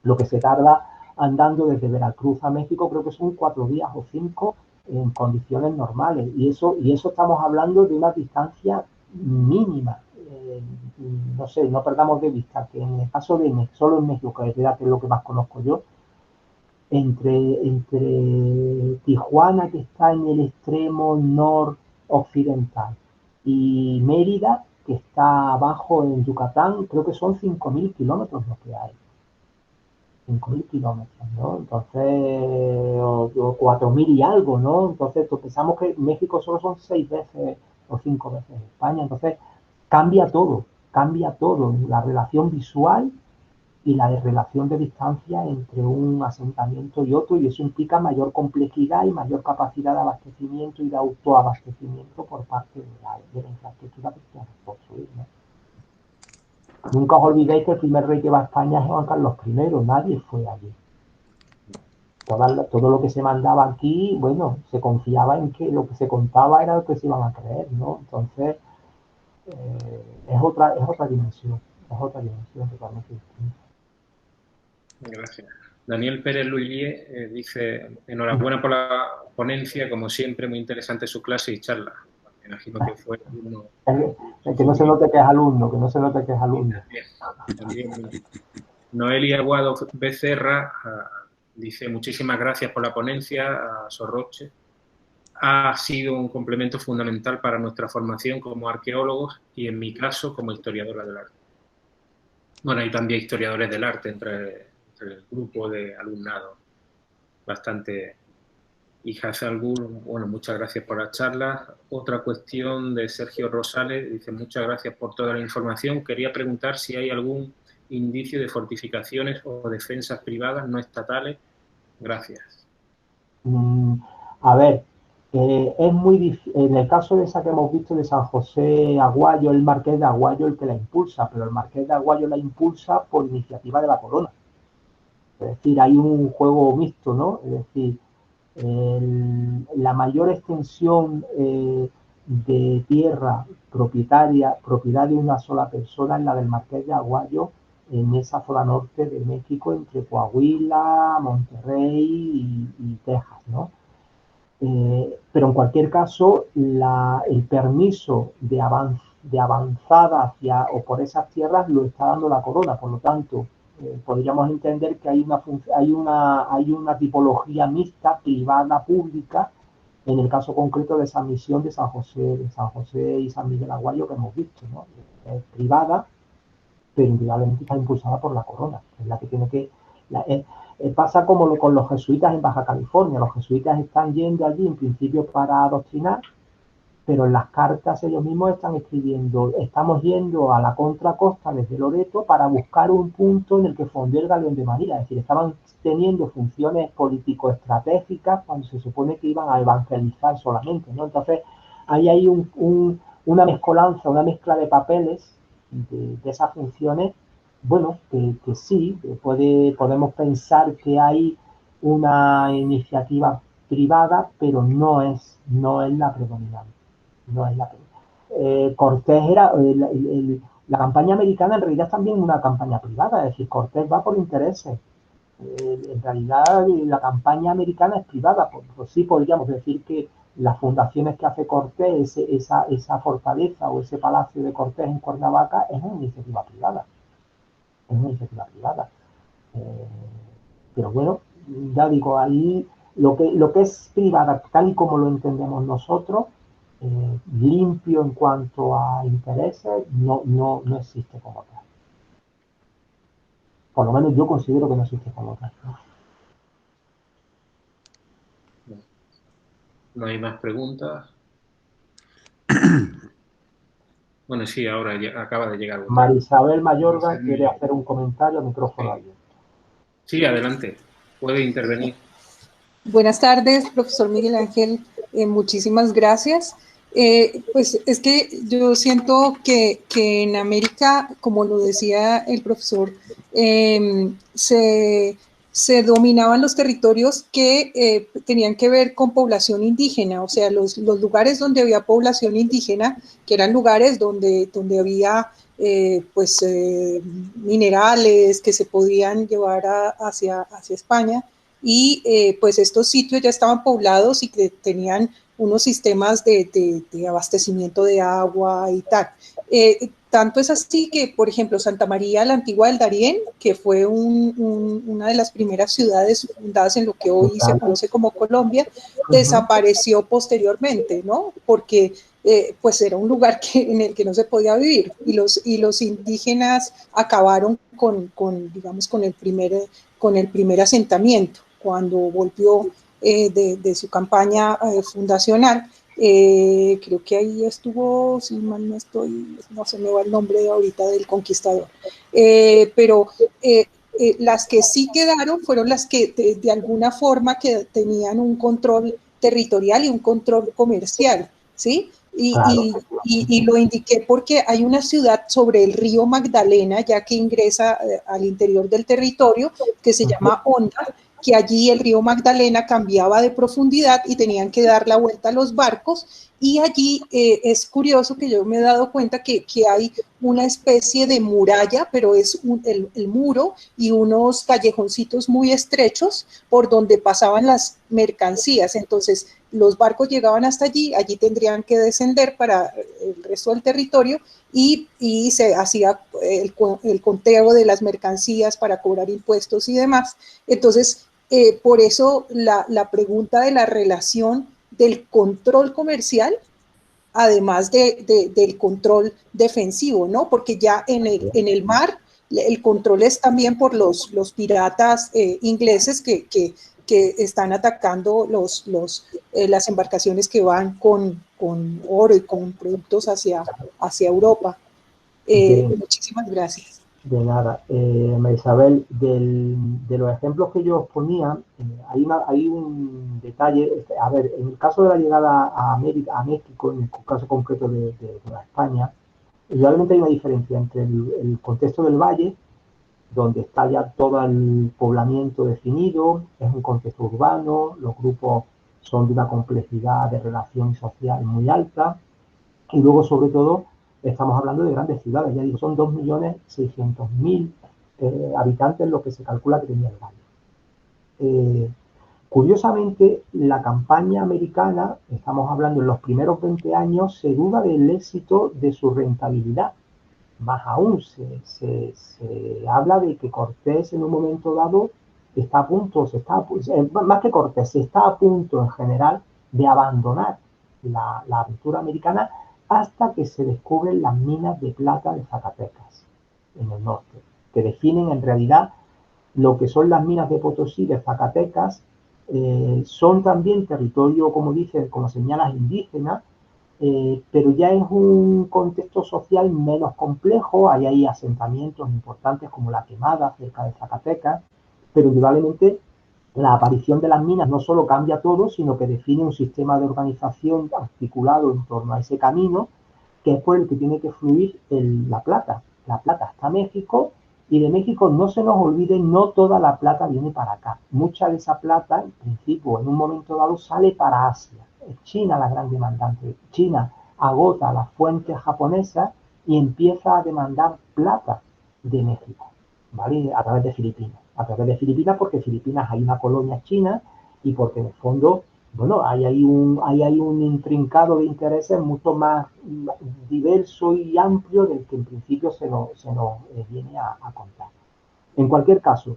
Lo que se tarda andando desde Veracruz a México creo que son 4 días o 5 en condiciones normales. Y eso estamos hablando de una distancia mínima. No sé, no perdamos de vista que en el caso de solo en México, que es lo que más conozco yo, entre Tijuana, que está en el extremo noroccidental, y Mérida, que está abajo en Yucatán, creo que son 5.000 kilómetros lo que hay. 5.000 kilómetros, ¿no? Entonces, o 4.000 y algo, ¿no? Entonces, pues pensamos que México solo son 6 veces o 5 veces España. Entonces, cambia todo, la relación visual y la relación de distancia entre un asentamiento y otro, y eso implica mayor complejidad y mayor capacidad de abastecimiento y de autoabastecimiento por parte de la infraestructura que queremos construir, ¿no? Nunca os olvidéis que el primer rey que va a España es Juan Carlos I, nadie fue allí. Todo lo que se mandaba aquí, bueno, se confiaba en que lo que se contaba era lo que se iban a creer, ¿no? Entonces, es otra dimensión totalmente distinta. Gracias. Daniel Pérez Luillier dice, enhorabuena por la ponencia, como siempre, muy interesante su clase y charla. Me imagino que fue uno... Que no se note que es alumno, También. Noelia Aguado Becerra dice, muchísimas gracias por la ponencia, a Sorroche. Ha sido un complemento fundamental para nuestra formación como arqueólogos y, en mi caso, como historiadora del arte. Bueno, hay también historiadores del arte entre el grupo de alumnado. Bastante. Y Hassan Gur, bueno, muchas gracias por la charla. Otra cuestión de Sergio Rosales, dice, muchas gracias por toda la información. Quería preguntar si hay algún indicio de fortificaciones o defensas privadas no estatales. Gracias. A ver, es muy difícil. En el caso de esa que hemos visto de San José Aguayo, el Marqués de Aguayo el que la impulsa, pero el Marqués de Aguayo la impulsa por iniciativa de la corona. Es decir, hay un juego mixto, ¿no? Es decir, la mayor extensión de tierra propiedad de una sola persona es la del Marqués de Aguayo, en esa zona norte de México, entre Coahuila, Monterrey y Texas, ¿no? Pero en cualquier caso, el permiso de avanzada hacia o por esas tierras lo está dando la corona, por lo tanto, podríamos entender que hay una tipología mixta, privada, pública, en el caso concreto de esa misión de San José y San Miguel Aguayo que hemos visto, ¿no? Es privada, pero indudablemente está impulsada por la corona, es la que tiene que... pasa como con los jesuitas en Baja California. Los jesuitas están yendo allí en principio para adoctrinar, pero en las cartas ellos mismos están escribiendo, estamos yendo a la contracosta desde Loreto para buscar un punto en el que fondear el Galeón de María. Es decir, estaban teniendo funciones político-estratégicas cuando se supone que iban a evangelizar solamente, ¿no? Entonces, ahí hay una mezcolanza, una mezcla de papeles de esas funciones. Bueno, que sí, podemos pensar que hay una iniciativa privada, pero no es la predominante. Cortés era, la campaña americana en realidad es también una campaña privada, es decir, Cortés va por intereses. En realidad la campaña americana es privada, pues sí podríamos decir que las fundaciones que hace Cortés, esa fortaleza o ese palacio de Cortés en Cuernavaca es una iniciativa privada. Pero bueno, ya digo, ahí lo que es privada, tal y como lo entendemos nosotros, limpio en cuanto a intereses, no existe como tal. Por lo menos yo considero que no existe como tal, ¿no? No hay más preguntas. Bueno, sí, ahora ya acaba de llegar. Marisabel Mayorga quiere hacer un comentario, micrófono abierto. Sí, adelante, puede intervenir. Buenas tardes, profesor Miguel Ángel, muchísimas gracias. Pues es que yo siento que en América, como lo decía el profesor, se dominaban los territorios que tenían que ver con población indígena, o sea, los lugares donde había población indígena, que eran lugares donde había minerales que se podían llevar hacia España, y pues estos sitios ya estaban poblados y que tenían unos sistemas de abastecimiento de agua y tal. Tanto es así que, por ejemplo, Santa María, la antigua del Darién, que fue una de las primeras ciudades fundadas en lo que hoy se conoce como Colombia, desapareció posteriormente, ¿no? Porque pues era un lugar en el que no se podía vivir y los indígenas acabaron digamos, con el primer asentamiento cuando volvió de su campaña fundacional. Creo que ahí estuvo, si mal no estoy, no se me va el nombre ahorita del conquistador, pero las que sí quedaron fueron las que de alguna forma que tenían un control territorial y un control comercial, ¿sí? Y lo indiqué porque hay una ciudad sobre el río Magdalena, ya que ingresa al interior del territorio, que se llama Honda, que allí el río Magdalena cambiaba de profundidad y tenían que dar la vuelta a los barcos. Y allí es curioso que yo me he dado cuenta que hay una especie de muralla, pero es el muro y unos callejoncitos muy estrechos por donde pasaban las mercancías. Entonces, los barcos llegaban hasta allí tendrían que descender para el resto del territorio y se hacía el conteo de las mercancías para cobrar impuestos y demás. Entonces, por eso la pregunta de la relación del control comercial, además del control defensivo, ¿no? Porque ya en el mar el control es también por los piratas ingleses que están atacando las embarcaciones que van con oro y con productos hacia Europa. Muchísimas gracias. De nada. María Isabel, de los ejemplos que yo os ponía, hay un detalle. A ver, en el caso de la llegada a México, en el caso concreto de España, realmente hay una diferencia entre el contexto del valle, donde está ya todo el poblamiento definido, es un contexto urbano, los grupos son de una complejidad de relación social muy alta, y luego, sobre todo, estamos hablando de grandes ciudades, ya digo, son 2.600.000 habitantes lo que se calcula que tenía el valle. Curiosamente, la campaña americana, estamos hablando en los primeros 20 años, se duda del éxito de su rentabilidad. Más aún, se habla de que Cortés en un momento dado está a punto, más que Cortés, se está a punto en general de abandonar la aventura americana hasta que se descubren las minas de plata de Zacatecas, en el norte, que definen en realidad lo que son las minas de Potosí, de Zacatecas. Son también territorio, como dice, como señalas, indígena, pero ya es un contexto social menos complejo. Hay asentamientos importantes como La Quemada, cerca de Zacatecas, pero indudablemente la aparición de las minas no solo cambia todo, sino que define un sistema de organización articulado en torno a ese camino, que es por el que tiene que fluir la plata. La plata está en México, y de México, no se nos olvide, no toda la plata viene para acá. Mucha de esa plata, en principio, en un momento dado, sale para Asia. Es China la gran demandante. China agota las fuentes japonesas y empieza a demandar plata de México, ¿vale? A través de Filipinas. A través de Filipinas, porque Filipinas hay una colonia china y porque en el fondo, bueno, hay un intrincado de intereses mucho más diverso y amplio del que en principio se nos viene a contar. En cualquier caso,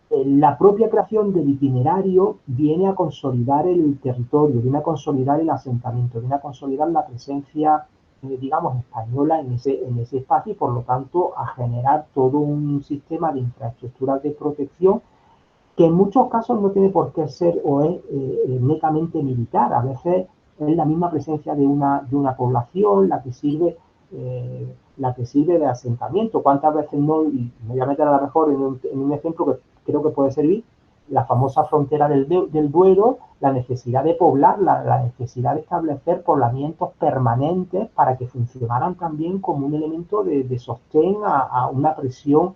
la propia creación del itinerario viene a consolidar el territorio, viene a consolidar el asentamiento, viene a consolidar la presencia, digamos, española en ese espacio, y por lo tanto a generar todo un sistema de infraestructuras de protección que en muchos casos no tiene por qué ser o es netamente militar. A veces es la misma presencia de una población la que sirve de asentamiento. ¿Cuántas veces no? Y me voy a meter a lo mejor en un ejemplo que creo que puede servir: la famosa frontera del Duero, la necesidad de poblar, la necesidad de establecer poblamientos permanentes para que funcionaran también como un elemento de sostén a una presión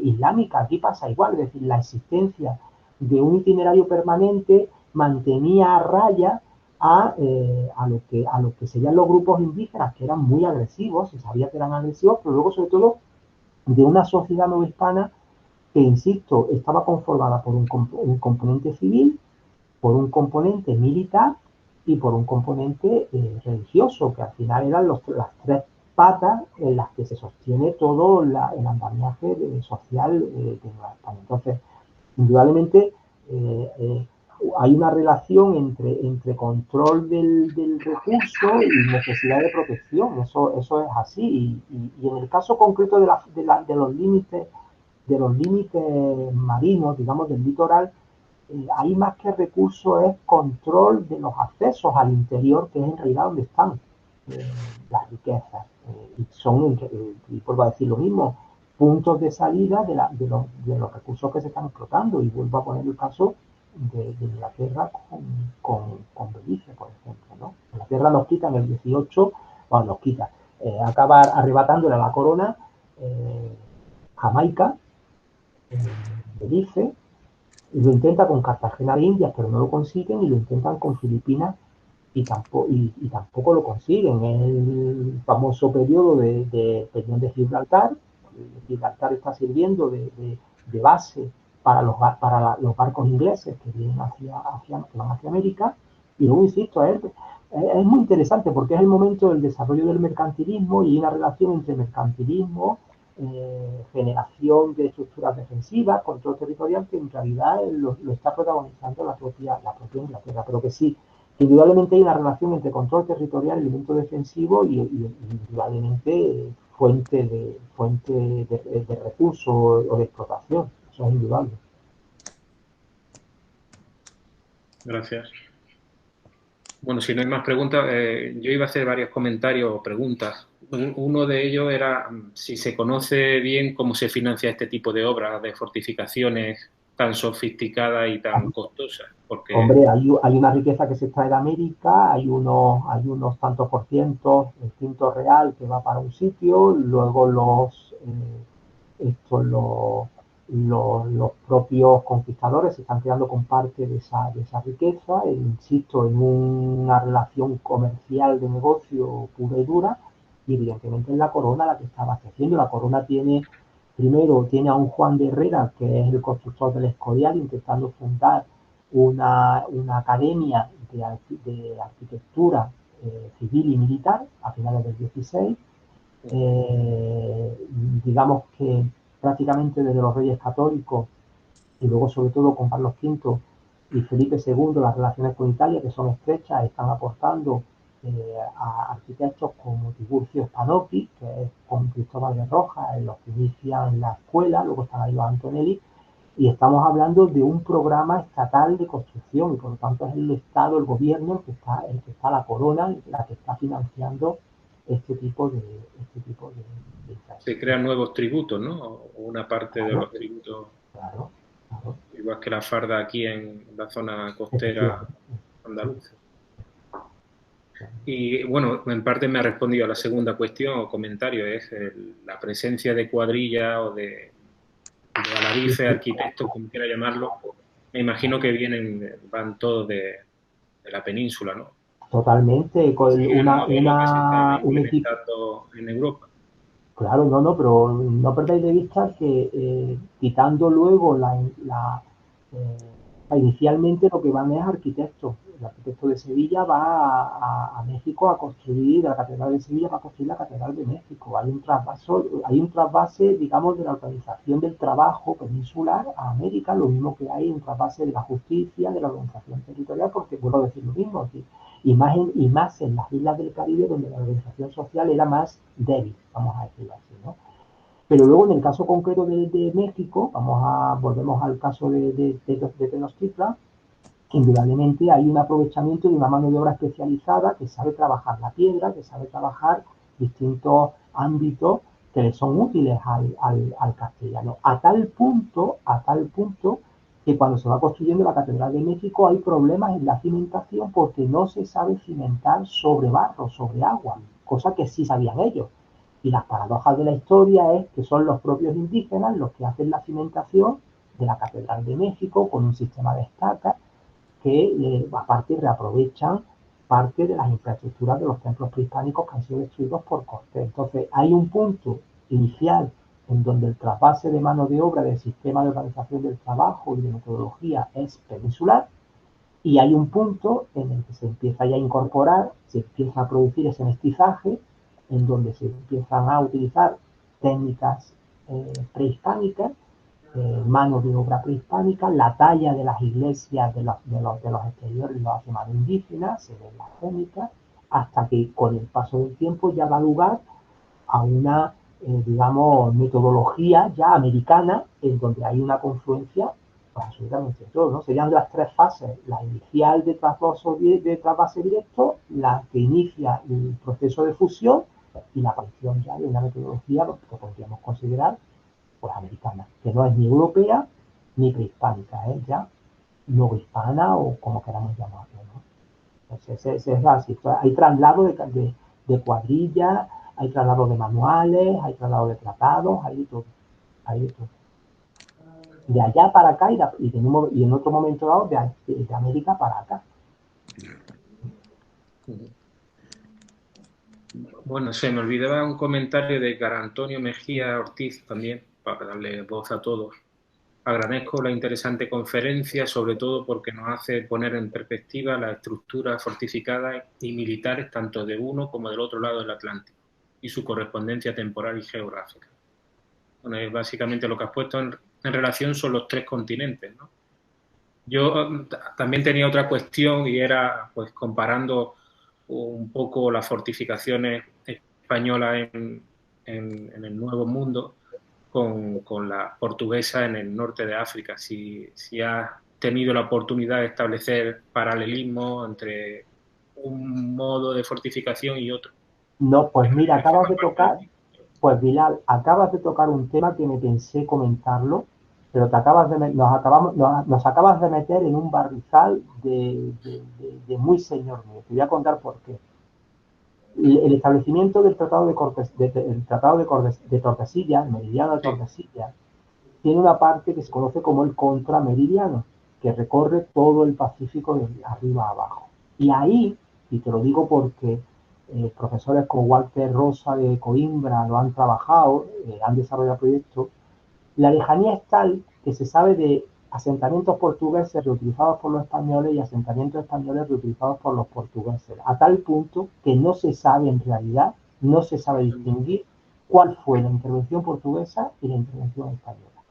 islámica. Aquí pasa igual, es decir, la existencia de un itinerario permanente mantenía a raya a lo que serían los grupos indígenas, que eran muy agresivos, se sabía que eran agresivos, pero luego, sobre todo, de una sociedad novohispana que, insisto, estaba conformada por un componente civil, por un componente militar y por un componente religioso, que al final eran las tres patas en las que se sostiene todo el andamiaje social de Nueva España. Entonces, indudablemente hay una relación entre control del recurso y necesidad de protección. Eso es así. Y en el caso concreto de los límites marinos, digamos, del litoral, ahí más que recurso es control de los accesos al interior, que es en realidad donde están las riquezas. Y son, y vuelvo a decir lo mismo, puntos de salida de los recursos que se están explotando. Y vuelvo a poner el caso de Inglaterra con Belice, por ejemplo, ¿no? Inglaterra nos quita en el 18, bueno, nos quita, acaba arrebatándole a la corona Jamaica, Belice, y lo intenta con Cartagena de Indias, pero no lo consiguen, y lo intentan con Filipinas y tampoco lo consiguen. Es el famoso periodo de Peñón de Gibraltar. Gibraltar está sirviendo de base para los barcos ingleses que vienen que van hacia América. Y luego, insisto, es muy interesante porque es el momento del desarrollo del mercantilismo y hay una relación entre mercantilismo, generación de estructuras defensivas, control territorial, que en realidad lo está protagonizando la propia Inglaterra, pero que sí, indudablemente hay una relación entre control territorial, elemento defensivo y indudablemente fuente de recursos o de explotación. Eso es indudable. Gracias. Bueno, si no hay más preguntas, yo iba a hacer varios comentarios o preguntas. Uno de ellos era si se conoce bien cómo se financia este tipo de obras de fortificaciones tan sofisticadas y tan costosas. Porque... Hombre, hay una riqueza que se extrae de América, hay unos tantos por ciento del quinto real que va para un sitio, luego los propios conquistadores se están quedando con parte de esa riqueza, insisto, en una relación comercial de negocio pura y dura, y evidentemente es la corona la que está abasteciendo. La corona primero tiene a un Juan de Herrera, que es el constructor del Escorial, intentando fundar una academia de arquitectura civil y militar a finales del 16. Digamos que prácticamente desde los Reyes Católicos y luego sobre todo con Carlos V y Felipe II, las relaciones con Italia, que son estrechas, están aportando a arquitectos como Tiburcio Spanocchi, que es con Cristóbal de Rojas, en los que inician la escuela, luego están ahí los Antonelli, y estamos hablando de un programa estatal de construcción, y por lo tanto es el Estado, el gobierno, el que está la corona, la que está financiando este tipo de se crean nuevos tributos, ¿no? O una parte de los tributos. Claro. Igual que la farda aquí en la zona costera andaluza. Y bueno, en parte me ha respondido a la segunda cuestión o comentario, es la presencia de cuadrillas o de alarife, arquitectos, como quiera llamarlo. Me imagino que van todos de la península, ¿no? Totalmente, con sí, un equipo en Europa. Claro, no, pero no perdáis de vista que quitando luego inicialmente lo que van es arquitectos. El arquitecto de Sevilla va a México a construir, la Catedral de Sevilla va a construir la Catedral de México. Hay un trasvase, digamos, de la organización del trabajo peninsular a América, lo mismo que hay un trasvase de la justicia, de la organización territorial, porque vuelvo a decir lo mismo, es decir, y más en las islas del Caribe, donde la organización social era más débil, vamos a decirlo así, ¿no? Pero luego en el caso concreto de México, volvemos al caso de Tenochtitlan, indudablemente hay un aprovechamiento de una mano de obra especializada que sabe trabajar la piedra, que sabe trabajar distintos ámbitos que le son útiles al castellano. A tal punto que cuando se va construyendo la Catedral de México hay problemas en la cimentación porque no se sabe cimentar sobre barro, sobre agua, cosa que sí sabían ellos. Y las paradojas de la historia es que son los propios indígenas los que hacen la cimentación de la Catedral de México con un sistema de estacas que aparte reaprovechan parte de las infraestructuras de los templos prehispánicos que han sido destruidos por Cortés. Entonces hay un punto inicial en donde el trasvase de mano de obra del sistema de organización del trabajo y de metodología es peninsular, y hay un punto en el que se empieza ya a incorporar, se empieza a producir ese mestizaje, en donde se empiezan a utilizar técnicas prehispánicas, mano de obra prehispánica, la talla de las iglesias de los exteriores lo hace mano indígena, se ven las técnicas, hasta que con el paso del tiempo ya da lugar a una, digamos, metodología ya americana, en donde hay una confluencia pues, absolutamente todo, ¿no? Serían las tres fases: la inicial de trasvase directo, la que inicia el proceso de fusión y la aparición ya de una metodología que podríamos considerar pues americana, que no es ni europea ni prehispánica, es ya novohispana o como queramos llamarlo, ¿no? Entonces, es así. Hay traslado de cuadrillas, hay traslado de manuales, hay traslado de tratados, hay de todo. Hay de todo. De allá para acá y en otro momento dado de América para acá. Bueno, se me olvidaba un comentario de Cara Antonio Mejía Ortiz también, para darle voz a todos. Agradezco la interesante conferencia, sobre todo porque nos hace poner en perspectiva las estructuras fortificadas y militares tanto de uno como del otro lado del Atlántico y su correspondencia temporal y geográfica. Bueno, es básicamente lo que has puesto en relación son los tres continentes, ¿no? Yo también tenía otra cuestión y era, pues, comparando un poco las fortificaciones españolas en el Nuevo Mundo con la portuguesa en el norte de África. Si has tenido la oportunidad de establecer paralelismo entre un modo de fortificación y otro. No, pues mira, acabas de tocar, pues Bilal, acabas de tocar un tema que me pensé comentarlo, pero nos acabas de meter en un barrizal de muy señor mío. Te voy a contar por qué. El establecimiento del Tratado de Tordesillas, el meridiano de Tordesillas, tiene una parte que se conoce como el contrameridiano, que recorre todo el Pacífico de arriba a abajo. Y ahí, y te lo digo porque profesores como Walter Rosa de Coimbra lo han trabajado, han desarrollado proyectos, la lejanía es tal que se sabe de asentamientos portugueses reutilizados por los españoles y asentamientos españoles reutilizados por los portugueses, a tal punto que no se sabe en realidad, no se sabe distinguir cuál fue la intervención portuguesa y la intervención española.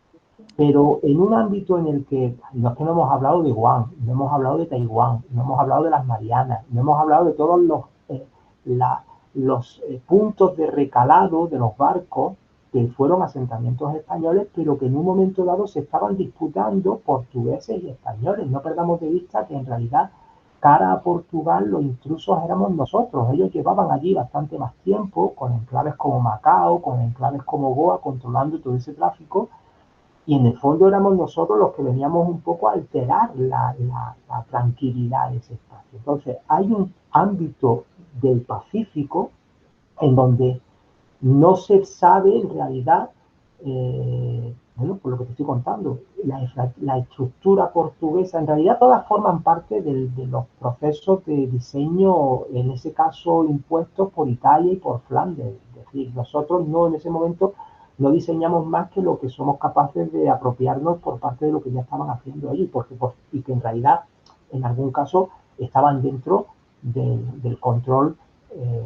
Pero en un ámbito en el que no es que no hemos hablado de Guam, no hemos hablado de Taiwán, no hemos hablado de las Marianas, no hemos hablado de todos los puntos de recalado de los barcos que fueron asentamientos españoles, pero que en un momento dado se estaban disputando portugueses y españoles. No perdamos de vista que en realidad, cara a Portugal, los intrusos éramos nosotros. Ellos llevaban allí bastante más tiempo, con enclaves como Macao, con enclaves como Goa, controlando todo ese tráfico, y en el fondo éramos nosotros los que veníamos un poco a alterar la tranquilidad de ese espacio. Entonces, hay un ámbito del Pacífico en donde no se sabe en realidad, bueno, por lo que te estoy contando, la estructura portuguesa, en realidad todas forman parte de los procesos de diseño, en ese caso impuestos por Italia y por Flandes. Es decir, nosotros no en ese momento no diseñamos más que lo que somos capaces de apropiarnos por parte de lo que ya estaban haciendo allí, y que en realidad en algún caso estaban dentro del control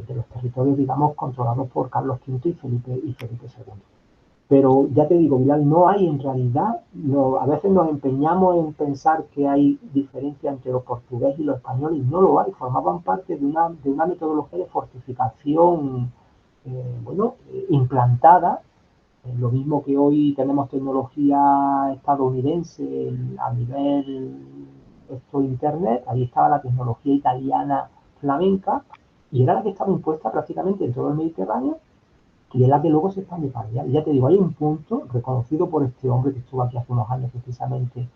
de los territorios, digamos, controlados por Carlos V y Felipe II. Pero ya te digo, Bilal, no hay en realidad, a veces nos empeñamos en pensar que hay diferencia entre los portugueses y los españoles, y no lo hay, formaban parte de una metodología de fortificación, implantada. Lo mismo que hoy tenemos tecnología estadounidense a nivel internet, ahí estaba la tecnología italiana flamenca, y era la que estaba impuesta prácticamente en todo el Mediterráneo, y es la que luego se expande para allá. Y ya te digo, hay un punto reconocido por este hombre que estuvo aquí hace unos años precisamente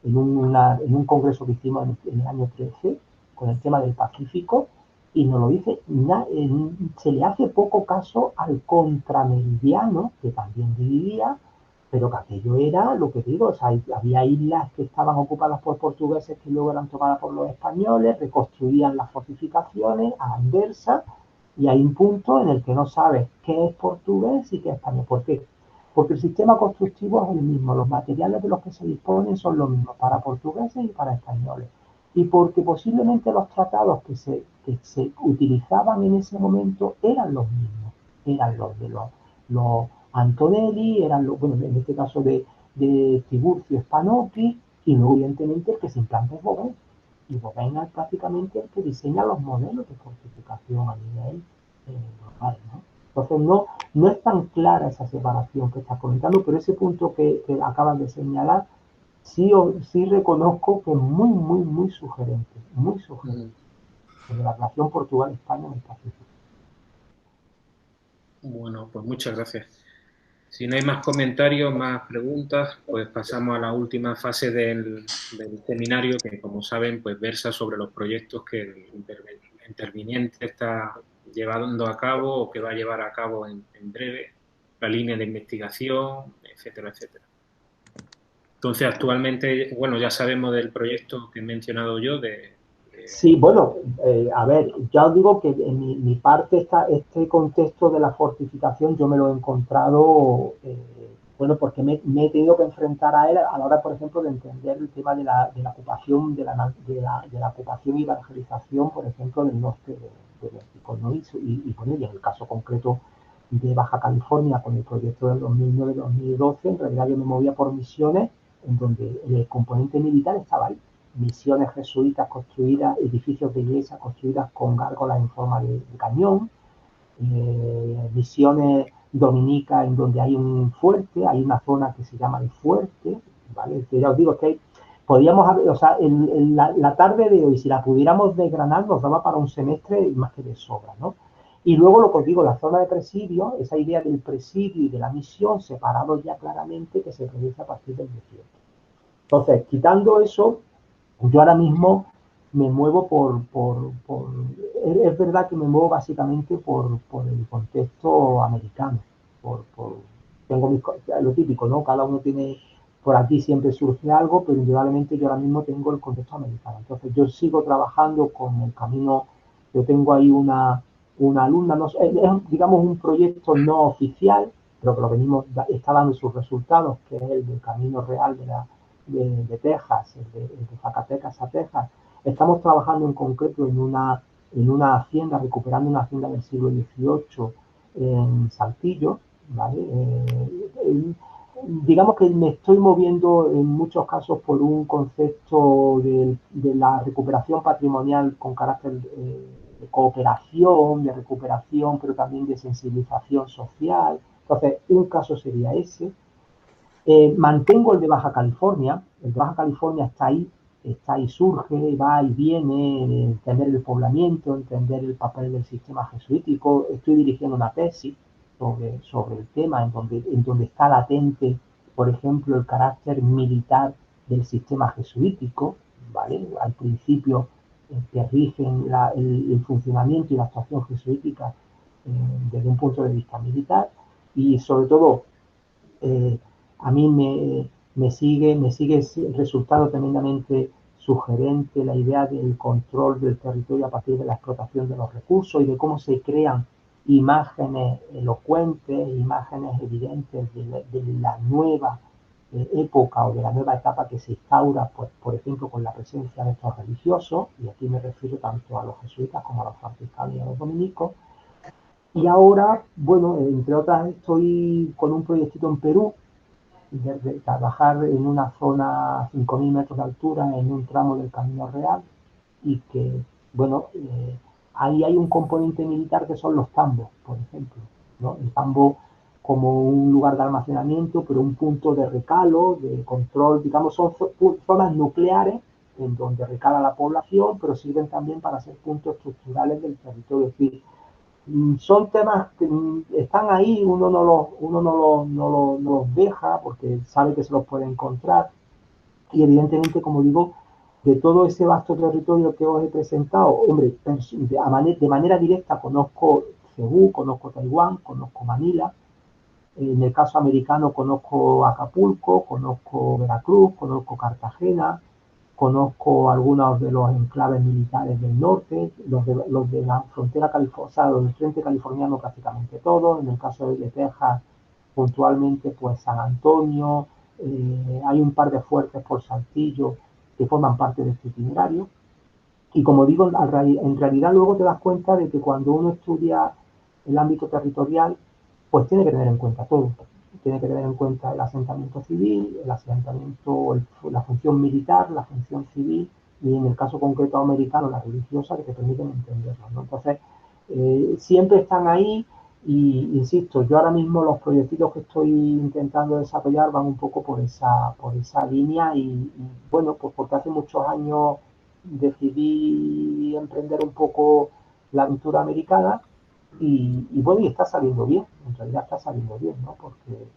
en un congreso que hicimos en el año 13 con el tema del Pacífico, y nos lo dice, se le hace poco caso al contrameridiano, que también dividía, pero que aquello era lo que digo, o sea, había islas que estaban ocupadas por portugueses que luego eran tomadas por los españoles, reconstruían las fortificaciones a la inversa, y hay un punto en el que no sabes qué es portugués y qué es español. ¿Por qué? Porque el sistema constructivo es el mismo, los materiales de los que se disponen son los mismos para portugueses y para españoles. Y porque posiblemente los tratados que se utilizaban en ese momento eran los mismos, eran los de los Antonelli, eran los, bueno, en este caso de Tiburcio Spanocchi, y luego evidentemente el que se implanta es Bovén. Y Bovén es prácticamente el que diseña los modelos de fortificación a nivel global, ¿no? Entonces no es tan clara esa separación que estás comentando, pero ese punto que acabas de señalar, sí reconozco que es muy sugerente, de la relación Portugal-España en el Pacífico. Bueno, pues muchas gracias. Si no hay más comentarios, más preguntas, pues pasamos a la última fase del seminario, que como saben, pues versa sobre los proyectos que el interviniente está llevando a cabo o que va a llevar a cabo en breve, la línea de investigación, etcétera, etcétera. Entonces, actualmente, bueno, ya sabemos del proyecto que he mencionado yo Sí, bueno, a ver, ya os digo que en mi parte este contexto de la fortificación yo me lo he encontrado, bueno, porque me he tenido que enfrentar a él a la hora, por ejemplo, de entender el tema de la ocupación, de la ocupación y evangelización, por ejemplo, del norte de México, ¿no? Y bueno, y en el caso concreto de Baja California, con el proyecto del 2009-2012, en realidad yo me movía por misiones en donde el componente militar estaba ahí. Misiones jesuitas construidas, edificios de iglesia construidas con gárgolas en forma de cañón, misiones dominicas en donde hay un fuerte, hay una zona que se llama el fuerte, ¿vale? Que ya os digo que podíamos haber, o sea, la tarde de hoy, si la pudiéramos desgranar, nos daba para un semestre más que de sobra, ¿no? Y luego lo que os digo, la zona de presidio, esa idea del presidio y de la misión separados ya claramente, que se produce a partir del 18. Entonces, quitando eso, yo ahora mismo me muevo es verdad que me muevo básicamente por el contexto americano. Tengo lo típico, ¿no? Cada uno tiene, por aquí siempre surge algo, pero indudablemente yo ahora mismo tengo el contexto americano. Entonces yo sigo trabajando con el camino, yo tengo ahí una alumna, no, es digamos un proyecto no oficial, pero que está dando sus resultados, que es el del Camino Real de Texas, el de Zacatecas a Texas. Estamos trabajando en concreto en una hacienda, recuperando una hacienda del siglo XVIII en Saltillo, ¿vale? Digamos que me estoy moviendo en muchos casos por un concepto de la recuperación patrimonial con carácter de cooperación, de recuperación, pero también de sensibilización social. Entonces, un caso sería ese. Mantengo el de Baja California. El de Baja California está ahí, surge, va y viene, entender el poblamiento, entender el papel del sistema jesuítico. Estoy dirigiendo una tesis sobre el tema, en donde está latente, por ejemplo, el carácter militar del sistema jesuítico, ¿vale? Al principio que rigen el funcionamiento y la actuación jesuítica desde un punto de vista militar, y sobre todo a mí me sigue resultando tremendamente sugerente la idea del control del territorio a partir de la explotación de los recursos y de cómo se crean imágenes elocuentes, imágenes evidentes de la nueva época o de la nueva etapa que se instaura, pues, por ejemplo, con la presencia de estos religiosos, y aquí me refiero tanto a los jesuitas como a los franciscanos y a los dominicos. Y ahora, bueno, entre otras, estoy con un proyectito en Perú, de trabajar en una zona a 5.000 metros de altura en un tramo del Camino Real, y que, bueno, ahí hay un componente militar que son los tambos, por ejemplo, ¿no? El tambo como un lugar de almacenamiento, pero un punto de recalo, de control, digamos, son zonas nucleares en donde recala la población, pero sirven también para ser puntos estructurales del territorio. Es decir, son temas que están ahí, uno no los deja porque sabe que se los puede encontrar, y evidentemente, como digo, de todo ese vasto territorio que os he presentado, hombre, de manera directa conozco Cebú, conozco Taiwán, conozco Manila. En el caso americano conozco Acapulco, conozco Veracruz, conozco Cartagena, conozco algunos de los enclaves militares del norte, los de la frontera californiana, o sea, los del frente californiano prácticamente todos. En el caso de Texas, puntualmente pues San Antonio, hay un par de fuertes por Saltillo que forman parte de este itinerario. Y como digo, en realidad luego te das cuenta de que cuando uno estudia el ámbito territorial, pues tiene que tener en cuenta todo. Tiene que tener en cuenta el asentamiento civil, el asentamiento, la función militar, la función civil y en el caso concreto americano, la religiosa, que te permiten entenderlo, ¿no? Entonces, siempre están ahí y, insisto, yo ahora mismo los proyectos que estoy intentando desarrollar van un poco por esa línea y bueno, pues porque hace muchos años decidí emprender un poco la aventura americana y bueno, y está saliendo bien, en realidad está saliendo bien, ¿no? Porque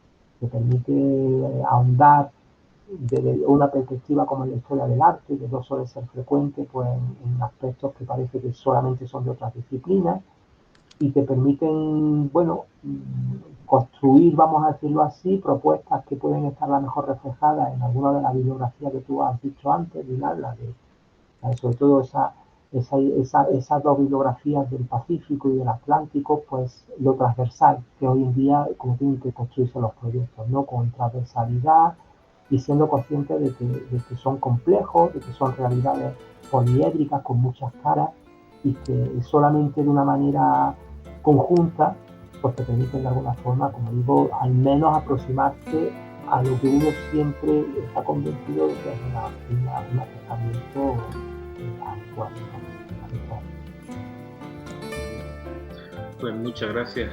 te permite ahondar desde una perspectiva como en la historia del arte, que no suele ser frecuente pues, en aspectos que parece que solamente son de otras disciplinas, y te permiten, bueno, construir, vamos a decirlo así, propuestas que pueden estar a lo mejor reflejadas en alguna de las bibliografías que tú has dicho antes, Pilar, sobre todo esas dos bibliografías del Pacífico y del Atlántico, pues lo transversal, que hoy en día como tienen que construirse los proyectos, ¿no? Con transversalidad y siendo conscientes de que son complejos, de que son realidades poliédricas con muchas caras y que solamente de una manera conjunta pues te permiten de alguna forma, como digo, al menos aproximarte a lo que uno siempre está convencido de que es un acercamiento habitual. Pues muchas gracias.